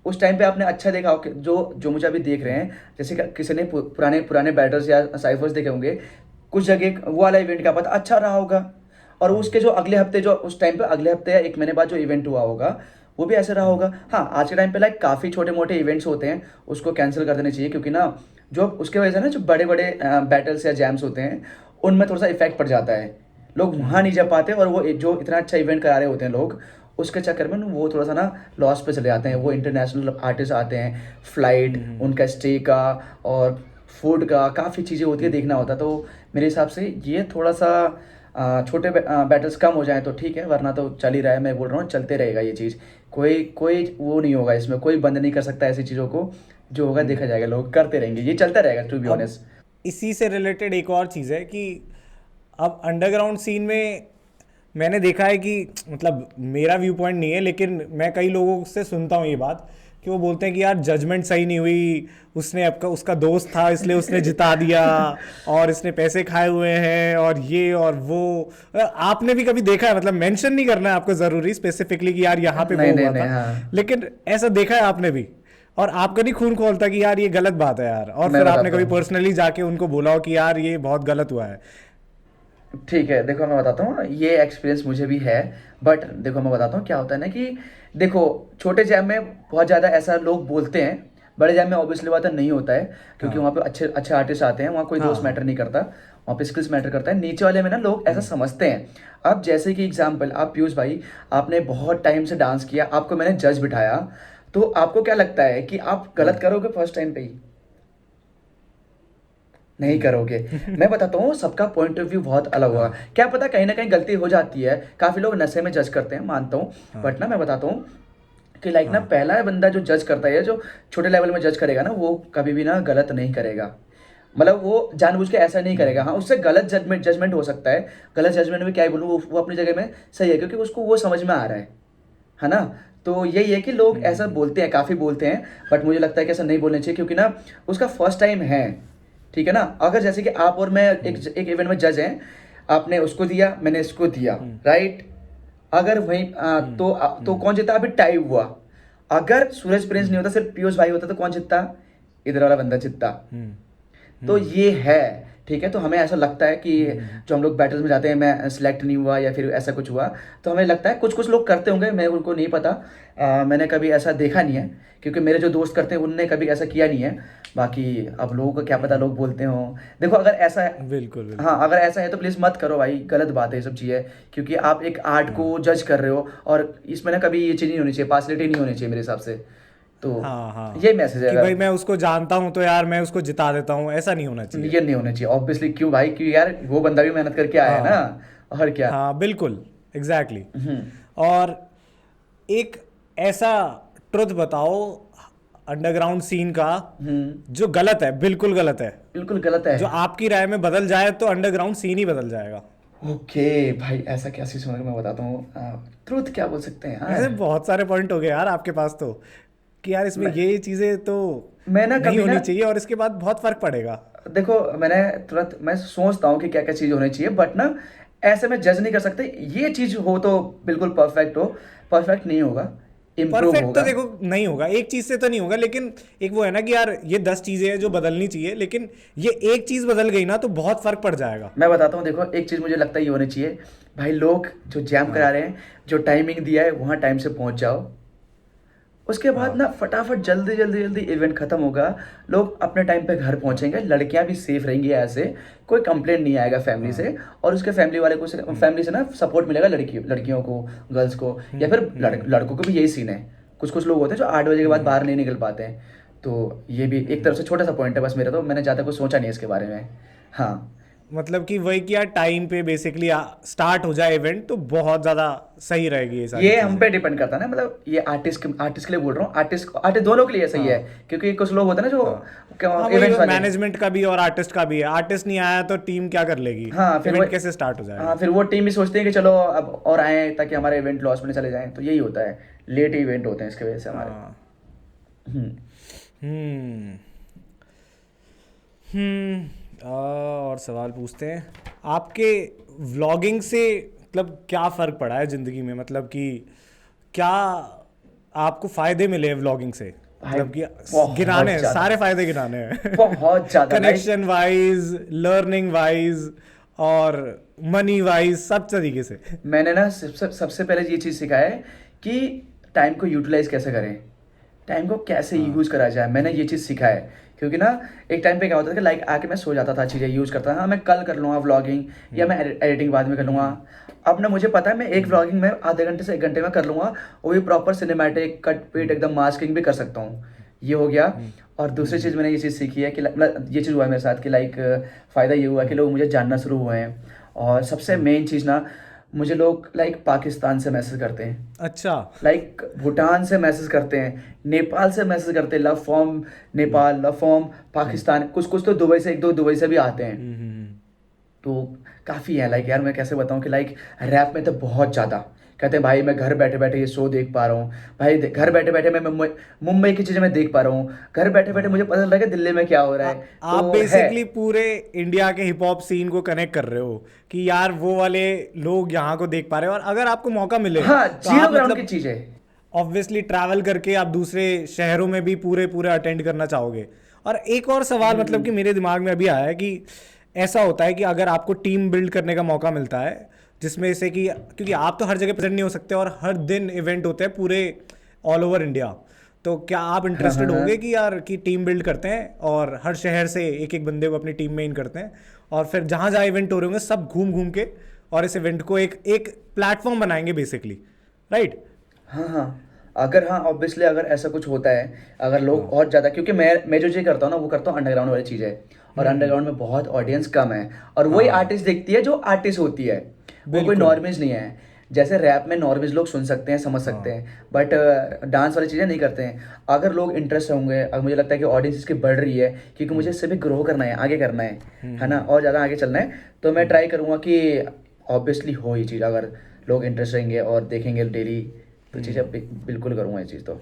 A: उस टाइम पे आपने अच्छा देखा हो, जो जो मुझे अभी देख रहे हैं, जैसे कि किसी ने पुराने पुराने बैटर्स या साइफर्स देखे होंगे, कुछ जगह वो वाला इवेंट क्या पता अच्छा रहा होगा, और उसके जो अगले हफ्ते, जो उस टाइम पे अगले हफ्ते या 1 महीने बाद जो इवेंट हुआ होगा, वो भी ऐसे रहा होगा। हाँ, आज के टाइम पे लाइक काफ़ी छोटे मोटे इवेंट्स होते हैं, उसको कैंसिल कर देने चाहिए, क्योंकि ना जो उसके वजह से ना जो बड़े बड़े बैटल्स या जैम्स होते हैं, उनमें थोड़ा सा इफेक्ट पड़ जाता है, लोग वहाँ नहीं जा पाते, और वो जो इतना अच्छा इवेंट करा रहे होते हैं लोग, उसके चक्कर में ना वो थोड़ा सा ना लॉस पे चले जाते हैं। वो इंटरनेशनल आर्टिस्ट आते हैं, फ्लाइट उनका स्टे का और फूड का काफ़ी चीज़ें होती है, देखना होता है। तो मेरे हिसाब से ये थोड़ा सा छोटे बैटल्स कम हो जाएं तो ठीक है, वरना तो चल ही रहा है, मैं बोल रहा हूँ चलते रहेगा ये चीज़, कोई कोई वो नहीं होगा इसमें, कोई बंद नहीं कर सकता ऐसी चीज़ों को, जो होगा देखा जाएगा, लोग करते रहेंगे, ये चलता रहेगा टू बी
B: अब
A: ऑनेस्ट।
B: इसी से रिलेटेड एक और चीज़ है कि अब अंडरग्राउंड सीन में मैंने देखा है कि मतलब मेरा व्यू पॉइंट नहीं है, लेकिन मैं कई लोगों से सुनता हूँ ये बात कि वो बोलते हैं कि यार जजमेंट सही नहीं हुई, उसने आपका उसका दोस्त था इसलिए उसने जिता दिया, और इसने पैसे खाए हुए हैं और ये और वो। आपने भी कभी देखा है, मतलब मेंशन नहीं करना है आपको ज़रूरी स्पेसिफिकली कि यार यहाँ पे वो
A: नहीं नहीं
B: हुआ
A: नहीं,
B: था,
A: हाँ।
B: लेकिन ऐसा देखा है आपने भी? और आपका नहीं खून खोलता कि यार ये गलत बात है यार, और
A: मैं
B: फिर आपने
A: बताता
B: कभी
A: हूँ।
B: पर्सनली जाके उनको बोला हो कि यार ये बहुत गलत हुआ है?
A: ठीक है, देखो मैं बताता हूँ, ये एक्सपीरियंस मुझे भी है। बट देखो मैं बताता हूँ क्या होता है ना कि देखो, छोटे जैम में बहुत ज़्यादा ऐसा लोग बोलते हैं, बड़े जैम में ऑब्वियसली बात है नहीं होता है, क्योंकि
B: हाँ
A: वहाँ पे अच्छे अच्छे आर्टिस्ट आते हैं, वहाँ कोई
B: हाँ
A: दोस्त
B: हाँ।
A: मैटर नहीं करता, वहाँ पे स्किल्स मैटर करता है। नीचे वाले में ना लोग ऐसा समझते हैं। अब जैसे कि एग्जाम्पल, आप पीयूष भाई, आपने बहुत टाइम से डांस किया, आपको मैंने जज बिठाया, तो आपको क्या लगता है कि आप गलत करोगे फर्स्ट टाइम पे ही? नहीं करोगे। मैं बताता हूँ, सबका पॉइंट ऑफ व्यू बहुत अलग होगा।
B: हाँ
A: क्या पता कहीं ना कहीं गलती हो जाती है, काफ़ी लोग नशे में जज करते हैं, मानता हूँ।
B: हाँ
A: बट ना मैं बताता हूँ कि लाइक ना,
B: हाँ।
A: पहला बंदा जो जज करता है, जो छोटे लेवल में जज करेगा ना, वो कभी भी ना गलत नहीं करेगा। मतलब वो जानबूझ के ऐसा नहीं करेगा। हाँ, उससे गलत जजमेंट जजमेंट हो सकता है। गलत जजमेंट में क्या ही बोलूँ, वो अपनी जगह में सही है, क्योंकि उसको वो समझ में आ रहा है ना। तो यही है कि लोग ऐसा बोलते हैं, काफ़ी बोलते हैं, बट मुझे लगता है कि ऐसा नहीं बोलना चाहिए, क्योंकि ना उसका फर्स्ट टाइम है। ठीक है ना। अगर जैसे कि आप और मैं एक इवेंट में जज हैं, आपने उसको दिया, मैंने इसको दिया, राइट। अगर वहीं तो कौन जीता? अभी टाई हुआ। अगर सूरज प्रिंस नहीं होता, सिर्फ पीयूष भाई होता, तो कौन जीतता? इधर वाला बंदा जीतता। तो ये है। ठीक है, तो हमें ऐसा लगता है कि जो हम लोग बैटल्स में जाते हैं, मैं सिलेक्ट नहीं हुआ या फिर ऐसा कुछ हुआ, तो हमें लगता है कुछ कुछ लोग करते होंगे, मैं उनको नहीं पता। मैंने कभी ऐसा देखा नहीं है, क्योंकि मेरे जो दोस्त करते हैं उनने कभी ऐसा किया नहीं है। बाकी अब लोगों को क्या पता, लोग बोलते हो। देखो अगर ऐसा है,
B: बिल्कुल
A: हाँ
B: बिल्कुल।
A: अगर ऐसा है तो प्लीज़ मत करो भाई, गलत बात है ये सब चीज़ें। क्योंकि आप एक आर्ट
B: हाँ
A: को जज कर रहे हो, और इसमें ना कभी ये चीज़ नहीं होनी चाहिए, पार्सलिटी नहीं होनी चाहिए मेरे हिसाब से। तो
B: हाँ हाँ।
A: ये मैसेज है।
B: कि
A: अगर
B: भाई मैं उसको जानता हूँ तो यार मैं उसको जिता देता हूँ, ऐसा नहीं होना चाहिए।
A: ये नहीं होना चाहिए ऑब्वियसली, क्यों भाई, क्यों यार, वो बंदा भी मेहनत करके आया है ना।
B: हाँ
A: और क्या।
B: हाँ बिल्कुल, एग्जैक्टली
A: हम्म।
B: और एक ऐसा ट्रुथ बताओ अंडरग्राउंड सीन का
A: हम्म।
B: जो गलत है, बिल्कुल गलत है,
A: बिल्कुल गलत है।
B: जो आपकी राय में बदल जाए तो अंडरग्राउंड सीन ही बदल जाएगा।
A: ओके भाई, ऐसा क्या चीज़ होगा, मैं बताता हूँ। ट्रूथ क्या बोल सकते हैं
B: ऐसे
A: यार।
B: बहुत सारे पॉइंट हो गए यार आपके पास तो, कि यार इसमें
A: मैं
B: ये चीज़ें तो
A: मैं ना
B: नहीं
A: कभी ना,
B: होनी चाहिए और इसके बाद बहुत फर्क पड़ेगा।
A: देखो मैंने तुरंत मैं सोचता हूँ कि क्या क्या चीज़ होनी चाहिए, बट ना ऐसे में जज नहीं कर सकते। ये चीज़ हो तो बिल्कुल परफेक्ट हो, परफेक्ट नहीं होगा, इम्प्रूव
B: परफेक्ट तो
A: होगा।
B: देखो नहीं होगा, एक चीज से तो नहीं होगा, लेकिन एक वो है ना कि यार ये 10 चीजें हैं जो बदलनी चाहिए, लेकिन ये एक चीज बदल गई ना तो बहुत फर्क पड़ जाएगा।
A: मैं बताता हूँ, देखो एक चीज़ मुझे लगता है ये होनी चाहिए। भाई लोग जो जैम करा रहे हैं, जो टाइमिंग दिया है वहाँ टाइम से पहुँच जाओ। उसके बाद
B: हाँ
A: ना फटाफट जल्दी जल्दी जल्दी इवेंट खत्म होगा, लोग अपने टाइम पे घर पहुंचेंगे, लड़कियां भी सेफ रहेंगी, ऐसे कोई कंप्लेंट नहीं आएगा फैमिली
B: हाँ।
A: से। और उसके फैमिली वाले को, फैमिली से ना सपोर्ट मिलेगा, लड़कियों को, गर्ल्स को, या फिर लड़कों को भी यही सीन है। कुछ कुछ लोग होते हैं जो 8 बजे के बाद बाहर नहीं निकल पाते हैं। तो ये भी एक तरफ से छोटा सा पॉइंट है बस मेरा, तो मैंने ज़्यादा कुछ सोचा नहीं है इसके बारे में। हाँ।
B: मतलब कि वही कि यार टाइम पे बेसिकली स्टार्ट हो जाए इवेंट तो बहुत ज़्यादा सही रहेगी ये सारी
A: ये हम
B: चीज़ें।
A: पे डिपेंड करता है ना, मतलब ये आर्टिस्ट के लिए बोल रहा हूँ, आर्टिस्ट आर्टिस्ट दोनों के लिए सही है।
B: हाँ
A: क्योंकि कुछ लोग होते हैं ना
B: हाँ
A: जो
B: हाँ। वही
A: इवेंट्स वाले।
B: मैनेजमेंट का भी और आर्टिस्ट का भी है, आर्टिस्ट नहीं आया तो टीम क्या कर लेगी,
A: हाँ फिर वो,
B: इवेंट कैसे स्टार्ट हो
A: हाँ
B: जाएगा।
A: फिर वो टीम भी सोचती है कि चलो अब और आए, ताकि हमारे इवेंट लॉस में न चले जाएं। तो यही होता है, लेट इवेंट होते हैं इसके वजह से हमारे।
B: हाँ।
A: हम्म।
B: हम्म और सवाल पूछते हैं, आपके व्लॉगिंग से मतलब क्या फ़र्क पड़ा है ज़िंदगी में, मतलब कि क्या आपको फ़ायदे मिले हैं व्लॉगिंग से,
A: भाई
B: मतलब कि गिनाने
A: बहुत
B: हैं,
A: ज़्यादा,
B: सारे फ़ायदे गिनाने हैं
A: बहुत ज़्यादा like.
B: Connection wise, learning wise और मनी वाइज, सब तरीके से।
A: मैंने ना सबसे पहले ये चीज़ सीखा है कि टाइम को यूटिलाइज कैसे करें, टाइम को कैसे
B: हाँ
A: यूज़ करा जाए, मैंने ये चीज़ सीखा है। क्योंकि ना एक टाइम पे क्या होता था कि लाइक आके मैं सो जाता था, चीज़ें यूज़ करता था, हाँ मैं कल कर लूँगा व्लॉगिंग, या मैं एडिटिंग बाद में कर लूँगा। अब ना मुझे पता है मैं एक व्लॉगिंग में आधे घंटे से 1 घंटे में कर लूँगा, वो भी प्रॉपर सिनेमैटिक कट पीट एकदम मास्किंग भी कर सकता हूँ। ये हो गया। और दूसरी चीज़ मैंने ये चीज़ सीखी है कि मतलब ये चीज़ हुआ है मेरे साथ कि लाइक फ़ायदा ये हुआ कि लोग मुझे जानना शुरू हुए हैं। और सबसे मेन चीज़ ना, मुझे लोग लाइक पाकिस्तान से मैसेज करते हैं,
B: अच्छा।
A: लाइक भूटान से मैसेज करते हैं, नेपाल से मैसेज करते हैं, love form Nepal, love form Pakistan, कुछ कुछ तो दुबई से, एक दो दुबई से भी आते हैं। तो काफ़ी है लाइक, यार मैं कैसे बताऊं कि लाइक रैप में तो बहुत ज़्यादा कहते हैं भाई, मैं घर बैठे बैठे ये शो देख पा रहा हूँ भाई, घर बैठे बैठे मैं मुंबई की चीज़ें मैं देख पा रहा हूँ, घर बैठे बैठे मुझे पता चल रहा है कि दिल्ली में क्या हो रहा है।
B: आप
A: तो है।
B: बेसिकली पूरे इंडिया के हिप हॉप सीन को कनेक्ट कर रहे हो कि यार वो वाले लोग यहाँ को देख पा रहे हो, और अगर आपको मौका मिले
A: हाँ,
B: तो
A: जीरो
B: आप
A: ग्राउंड की
B: मतलब
A: चीज़ है।
B: ऑब्वियसली ट्रैवल करके आप दूसरे शहरों में भी पूरे पूरे अटेंड करना चाहोगे। और एक और सवाल मतलब कि मेरे दिमाग में अभी आया है कि ऐसा होता है कि अगर आपको टीम बिल्ड करने का मौका मिलता है जिसमें से कि क्योंकि आप तो हर जगह प्रेजेंट नहीं हो सकते और हर दिन इवेंट होते हैं पूरे ऑल ओवर इंडिया, तो क्या आप
A: हाँ हाँ
B: इंटरेस्टेड
A: हाँ।
B: होगे कि यार कि टीम बिल्ड करते हैं और हर शहर से एक एक बंदे को अपनी टीम में इन करते हैं और फिर जहाँ जहाँ इवेंट हो रहे होंगे सब घूम घूम के और इस इवेंट को एक एक प्लेटफॉर्म बनाएंगे बेसिकली, राइट?
A: हाँ हाँ। अगर हाँ ऑब्वियसली अगर ऐसा कुछ होता है, अगर लोग
B: हाँ।
A: और ज़्यादा, क्योंकि मैं जो चीज़ करता हूँ ना वो करता हूँ अंडरग्राउंड वाली चीज़ है। और अंडरग्राउंड में बहुत ऑडियंस कम है और वही
B: हाँ
A: आर्टिस्ट देखती है जो आर्टिस्ट होती है। वो कोई
B: बिल्कुल।
A: नॉर्मल्स नहीं है। जैसे रैप में नॉर्मल्स लोग सुन सकते हैं, समझ सकते
B: हाँ।
A: हैं, बट डांस वाली चीज़ें नहीं करते हैं। अगर लोग इंटरेस्ट होंगे, अगर मुझे लगता है कि ऑडियंस इसकी बढ़ रही है, क्योंकि मुझे इससे भी ग्रो करना है, आगे करना है ना, और ज़्यादा आगे चलना है, तो मैं ट्राई करूँगा कि ऑब्वियसली हो ये चीज़। अगर लोग इंटरेस्ट रहेंगे और देखेंगे डेली तो चीज़ें बिल्कुल करूँगा ये चीज़। तो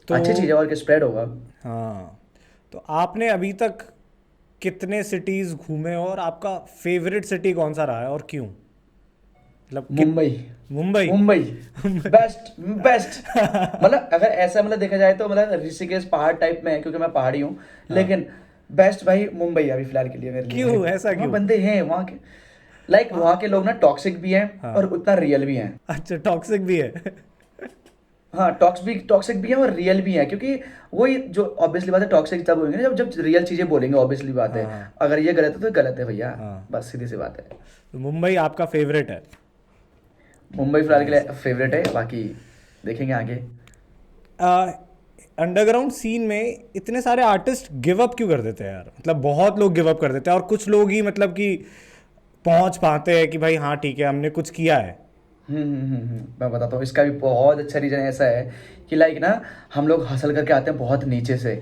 B: तो
A: अच्छी चीज़ है और स्प्रेड होगा।
B: हाँ, तो आपने अभी तक कितने सिटीज़ घूमे और आपका फेवरेट सिटी कौन सा रहा है और क्यों? मतलब
A: मुंबई।
B: मुंबई।
A: Mumbai best best. मतलब अगर ऐसा मतलब देखा जाए तो मतलब ऋषिकेश पहाड़ टाइप में है, क्योंकि मैं पहाड़ी हूँ, लेकिन बेस्ट भाई मुंबई है अभी फिलहाल के लिए मेरे लिए भाई।
B: क्यों, ऐसा
A: वहाँ
B: क्यों?
A: बंदे हैं वहाँ के, लाइक वहाँ के लोग ना टॉक्सिक भी हैं
B: हाँ।
A: और उतना रियल भी हैं।
B: अच्छा, टॉक्सिक भी है।
A: हाँ टॉक्सिक भी हैं और रियल भी हैं, क्योंकि वही जो ऑब्वियसली बात है, टॉक्सिक तब होंगे ना जब जब रियल चीज़ें बोलेंगे, ऑब्वियसली बात है।
B: हाँ
A: अगर ये गलत है तो गलत है भैया,
B: हाँ।
A: बस सीधी सी बात है।
B: तो मुंबई आपका फेवरेट है।
A: मुंबई फिलहाल के लिए
B: नाइस।
A: फेवरेट है, बाकी देखेंगे आगे।
B: अंडरग्राउंड सीन में इतने सारे आर्टिस्ट गिव अप क्यों कर देते हैं यार? मतलब बहुत लोग गिव अप कर देते हैं और कुछ लोग ही मतलब कि पहुंच पाते हैं कि भाई हाँ ठीक है हमने कुछ किया है।
A: मैं बताता हूँ, इसका भी बहुत अच्छा रीज़न ऐसा है कि लाइक ना, हम लोग हासिल करके आते हैं बहुत नीचे से,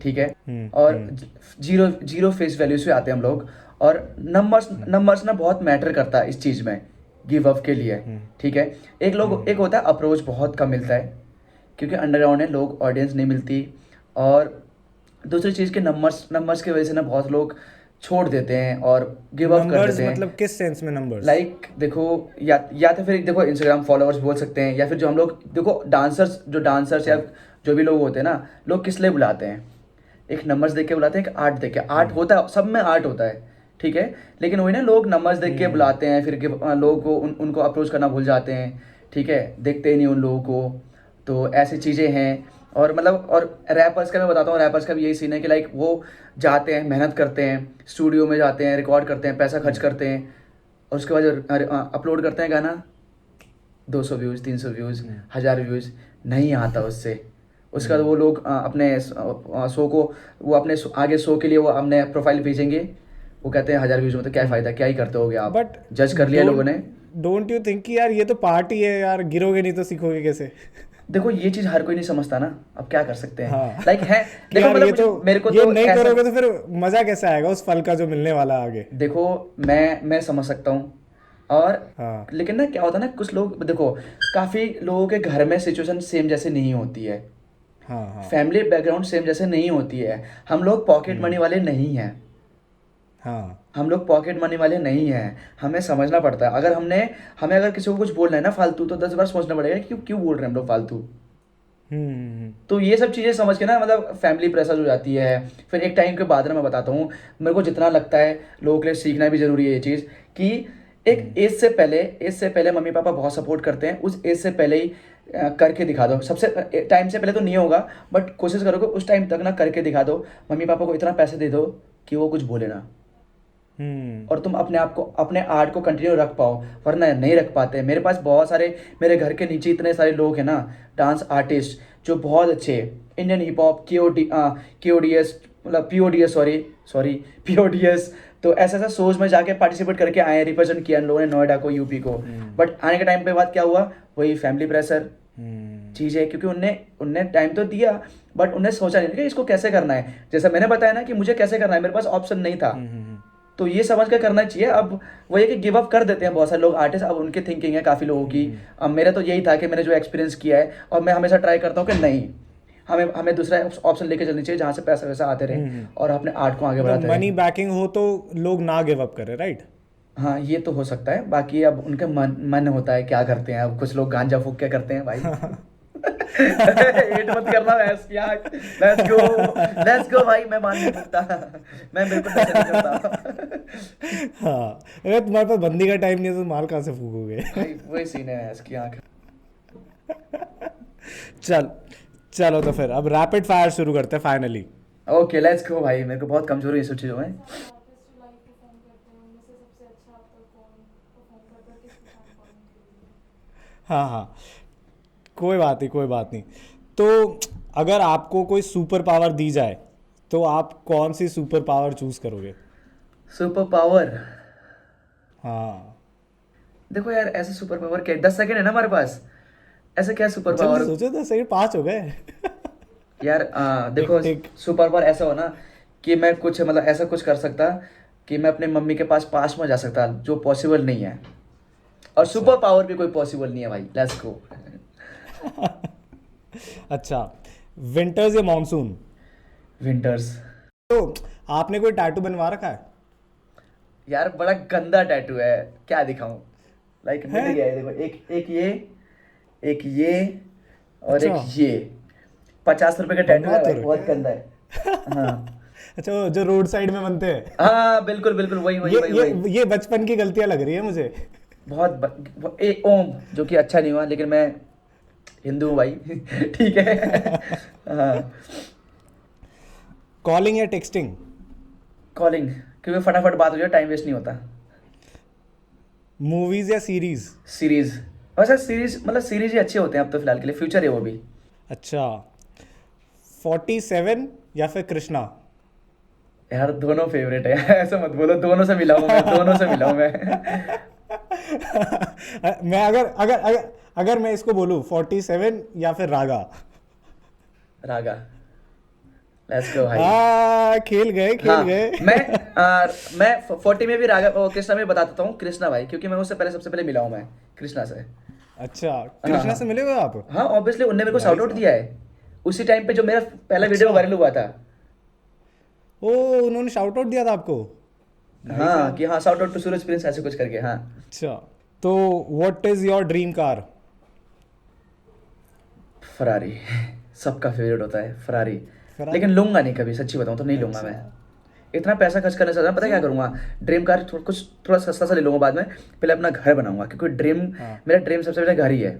A: ठीक है, और
B: हम्म।
A: जीरो जीरो फेस वैल्यू से आते हैं हम लोग। और नंबर्स ना बहुत मैटर करता है इस चीज़ में, गिव अप के लिए, ठीक है। एक होता है अप्रोच बहुत कम मिलता है, क्योंकि अंडरग्राउंड है, लोग ऑडियंस नहीं मिलती। और दूसरी चीज़ के नंबर्स की वजह से ना बहुत लोग छोड़ देते हैं और गिव अप कर
B: नंबर्स
A: देते हैं।
B: मतलब किस सेंस में नंबर्स?
A: लाइक देखो, या तो फिर देखो इंस्टाग्राम फॉलोअर्स बोल सकते हैं, या फिर जो हम लोग देखो डांसर्स या जो भी लोग होते हैं ना, लोग किस लिए बुलाते हैं? एक नंबर्स देख के बुलाते हैं, एक आर्ट देख के। आर्ट होता है, सब में आर्ट होता है, ठीक है, लेकिन वही ना, लोग नंबर्स देख के बुलाते हैं, फिर लोगों को उनको अप्रोच करना भूल जाते हैं, ठीक है, देखते ही नहीं उन लोगों को। तो ऐसी चीज़ें हैं। और मतलब और रैपर्स का मैं बताता हूँ, रैपर्स का भी यही सीन है कि लाइक वो जाते हैं, मेहनत करते हैं, स्टूडियो में जाते हैं, रिकॉर्ड करते हैं, पैसा खर्च करते हैं, और उसके बाद जो अपलोड करते हैं गाना, 200 व्यूज़, 300 व्यूज़, 1000 व्यूज़ नहीं आता उससे। उसके बाद वो लोग अपने शो को, वो अपने आगे शो के लिए वो अपने प्रोफाइल भेजेंगे, वो कहते हैं 1000 व्यूज़ में तो क्या फ़ायदा, क्या ही करते होगे आप,
B: बट
A: जज कर लिया लोगों ने।
B: डोंट यू थिंक कि यार ये तो पार्टी है यार, गिरोगे नहीं तो सीखोगे कैसे?
A: देखो ये चीज़ हर कोई नहीं समझता ना, अब क्या कर सकते हैं,
B: हाँ।
A: लाइक है।
B: कि
A: देखो
B: यार
A: मतलब
B: ये तो
A: मेरे को
B: ये
A: तो
B: नहीं
A: ऐसा,
B: करोगे तो फिर मजा कैसे आएगा उस फल का जो मिलने वाला है आगे?
A: देखो मैं समझ सकता हूँ। और
B: हाँ
A: लेकिन ना क्या होता है ना, कुछ लोग देखो, काफ़ी लोगों के घर में सिचुएशन सेम जैसे नहीं होती है,
B: हाँ हाँ
A: फैमिली बैकग्राउंड सेम जैसे नहीं होती है। हम लोग पॉकेट मनी वाले नहीं हैं,
B: हाँ।
A: हम लोग पॉकेट मनी वाले नहीं हैं। हमें समझना पड़ता है, अगर हमें अगर किसी को कुछ बोलना है ना फालतू, तो 10 बार सोचना पड़ेगा कि क्यों क्यों बोल रहे हैं हम लोग फालतू।
B: हम्म।
A: तो ये सब चीज़ें समझ के ना, मतलब फैमिली प्रेशर हो जाती है। फिर एक टाइम के बाद ना, मैं बताता हूँ, मेरे को जितना लगता है लोगों के लिए सीखना भी ज़रूरी है ये चीज़, कि एक एज से पहले मम्मी पापा बहुत सपोर्ट करते हैं, उस एज से पहले ही करके दिखा दो। सबसे टाइम से पहले तो नहीं होगा, बट कोशिश करोगे उस टाइम तक ना करके दिखा दो। मम्मी पापा को इतना पैसे दे दो कि वो कुछ बोले ना, और तुम अपने आप को, अपने आर्ट को कंटिन्यू रख पाओ, वरना नहीं रख पाते। मेरे पास बहुत सारे, मेरे घर के नीचे इतने सारे लोग हैं ना, डांस आर्टिस्ट जो बहुत अच्छे, इंडियन हिप हॉप, KODS, मतलब PODS, सॉरी PODS, तो ऐसा ऐसा शोज में जाके पार्टिसिपेट करके आए हैं, रिप्रेजेंट किया इन लोगों ने नोएडा को, यूपी को। बट आने के टाइम पे बात क्या हुआ, वही फैमिली प्रेशर चीज़ है, क्योंकि उनने टाइम तो दिया, बट उन्हें सोचा नहीं कि इसको कैसे करना है। जैसा मैंने बताया ना कि मुझे कैसे करना है, मेरे पास ऑप्शन नहीं था, तो ये समझ कर करना चाहिए। अब वो ये कि गिव अप कर देते हैं बहुत सारे लोग आर्टिस्ट, अब उनकी थिंकिंग है काफ़ी लोगों की। अब मेरा तो यही था कि मैंने जो एक्सपीरियंस किया है, और मैं हमेशा ट्राई करता हूँ कि नहीं, हमें दूसरा ऑप्शन लेके चलनी चाहिए जहाँ से पैसा वैसा आते रहे और अपने आर्ट को आगे बढ़ाते
B: मनी
A: रहे।
B: बैकिंग हो तो लोग ना गिव अप करें, राइट?
A: हाँ ये तो हो सकता है, बाकी अब उनके मन होता है क्या करते हैं। अब कुछ लोग गांजा फूक के करते हैं भाई। हेट मत करना भैंस की आंख। लेट्स गो भाई, मैं मान नहीं सकता। मैं बिल्कुल ऐसा नहीं करता।
B: हाँ, अगर तुम्हारे पास बंदी का टाइम नहीं है तो माल कहाँ से फूकोगे?
A: भाई वही सीन है भैंस की आंख।
B: चल, चलो तो फिर अब रैपिड फायर शुरू करते हैं फाइनली।
A: ओके लेट्स गो भाई, मेरे को बहुत कमजोरी है इस सब चीजों में।
B: हाँ हाँ, कोई बात नहीं, कोई बात नहीं। तो अगर आपको कोई सुपर पावर दी जाए तो आप कौन सी सुपर पावर चूज करोगे?
A: सुपर पावर,
B: हाँ,
A: देखो यार ऐसे सुपर पावर क्या, 10 सेकंड है ना हमारे पास, ऐसे क्या सुपर
B: जल्दी
A: पावर।
B: सोचो, 10 सेकंड 5 हो गए।
A: यार
B: टिक
A: देखो,
B: टिक।
A: सुपर पावर ऐसा हो ना कि मैं कुछ मतलब ऐसा कुछ कर सकता कि मैं अपने मम्मी के पास पास में जा सकता, जो पॉसिबल नहीं है। और
B: अच्छा
A: सुपर पावर भी कोई पॉसिबल नहीं है भाई, लेट्स गो।
B: अच्छा, विंटर्स या मानसून?
A: विंटर्स।
B: तो आपने कोई टैटू बनवा रखा है?
A: यार बड़ा गंदा टैटू है, क्या दिखाऊं। लाइक मिट
B: हैं?
A: गया है, देखो एक एक ये और एक
B: अच्छा,
A: ये। 50 रुपए का टैटू
B: बनवा
A: है
B: तो
A: भाई, बहुत
B: रखे
A: गंदा
B: हैं।
A: है। हाँ
B: अच्छा, वो जो रोड साइड में बनते हैं।
A: हाँ बिल्कुल बिल्कुल, वही वही
B: ये
A: वही
B: ये
A: वही।
B: ये बचपन की गलतियां लग रही है मुझे।
A: एक ओम, जो कि अच्छा नहीं हुआ, लेकिन मैं हिंदू हूँ भाई। ठीक है। हाँ।
B: कॉलिंग या टेक्सटिंग?
A: कॉलिंग, क्योंकि फटाफट बात हो जाए, टाइम वेस्ट नहीं होता।
B: मूवीज या सीरीज?
A: सीरीज। वैसे सीरीज मतलब सीरीज ही अच्छे होते हैं अब तो फिलहाल के लिए, फ्यूचर है वो भी।
B: अच्छा, 47 या फिर कृष्णा?
A: यार दोनों फेवरेट है। ऐसा मत बोलो, दोनों से मिला हूँ मैं, दोनों से मिला हूँ मैं।
B: मैं अगर मैं इसको बोलूँ 47 या फिर रागा?
A: रागा। लेट्स गो भाई।
B: खेल गए, खेल
A: हाँ
B: गए।
A: मैं 40 में भी रागा कृष्णा में बता देता हूँ, कृष्णा भाई, क्योंकि मैं उससे पहले सबसे पहले मिला हूँ मैं कृष्णा से।
B: अच्छा,
A: हाँ
B: कृष्णा
A: हाँ
B: से मिले हुए आप?
A: हाँ, ऑब्वियसली उनने मेरे को
B: भाई
A: शाउट आउट
B: साहब।
A: दिया है उसी टाइम पे जो मेरा पहला वीडियो
B: अच्छा,
A: वायरल हुआ था।
B: ओ, उन्होंने शाउट आउट दिया था आपको? भाई
A: हाँ
B: साहब।
A: कि हाँ, shout out to Suraj Prince, ऐसे कुछ करके। हाँ।
B: अच्छा, तो what is your dream car?
A: Ferrari. सबका फेवरेट होता है फरारी। लेकिन
B: फरारी?
A: लूंगा नहीं कभी, सच्ची बताऊँ तो नहीं लूंगा मैं।
B: अच्छा,
A: इतना पैसा खर्च करने से ज़्यादा पता है क्या
B: क्यों?
A: करूंगा। ड्रीम कार कुछ थोड़ा सस्ता सा ले लूंगा बाद में, पहले अपना घर बनाऊंगा, क्योंकि ड्रीम,
B: हाँ,
A: मेरा ड्रीम सबसे पहले घर ही है।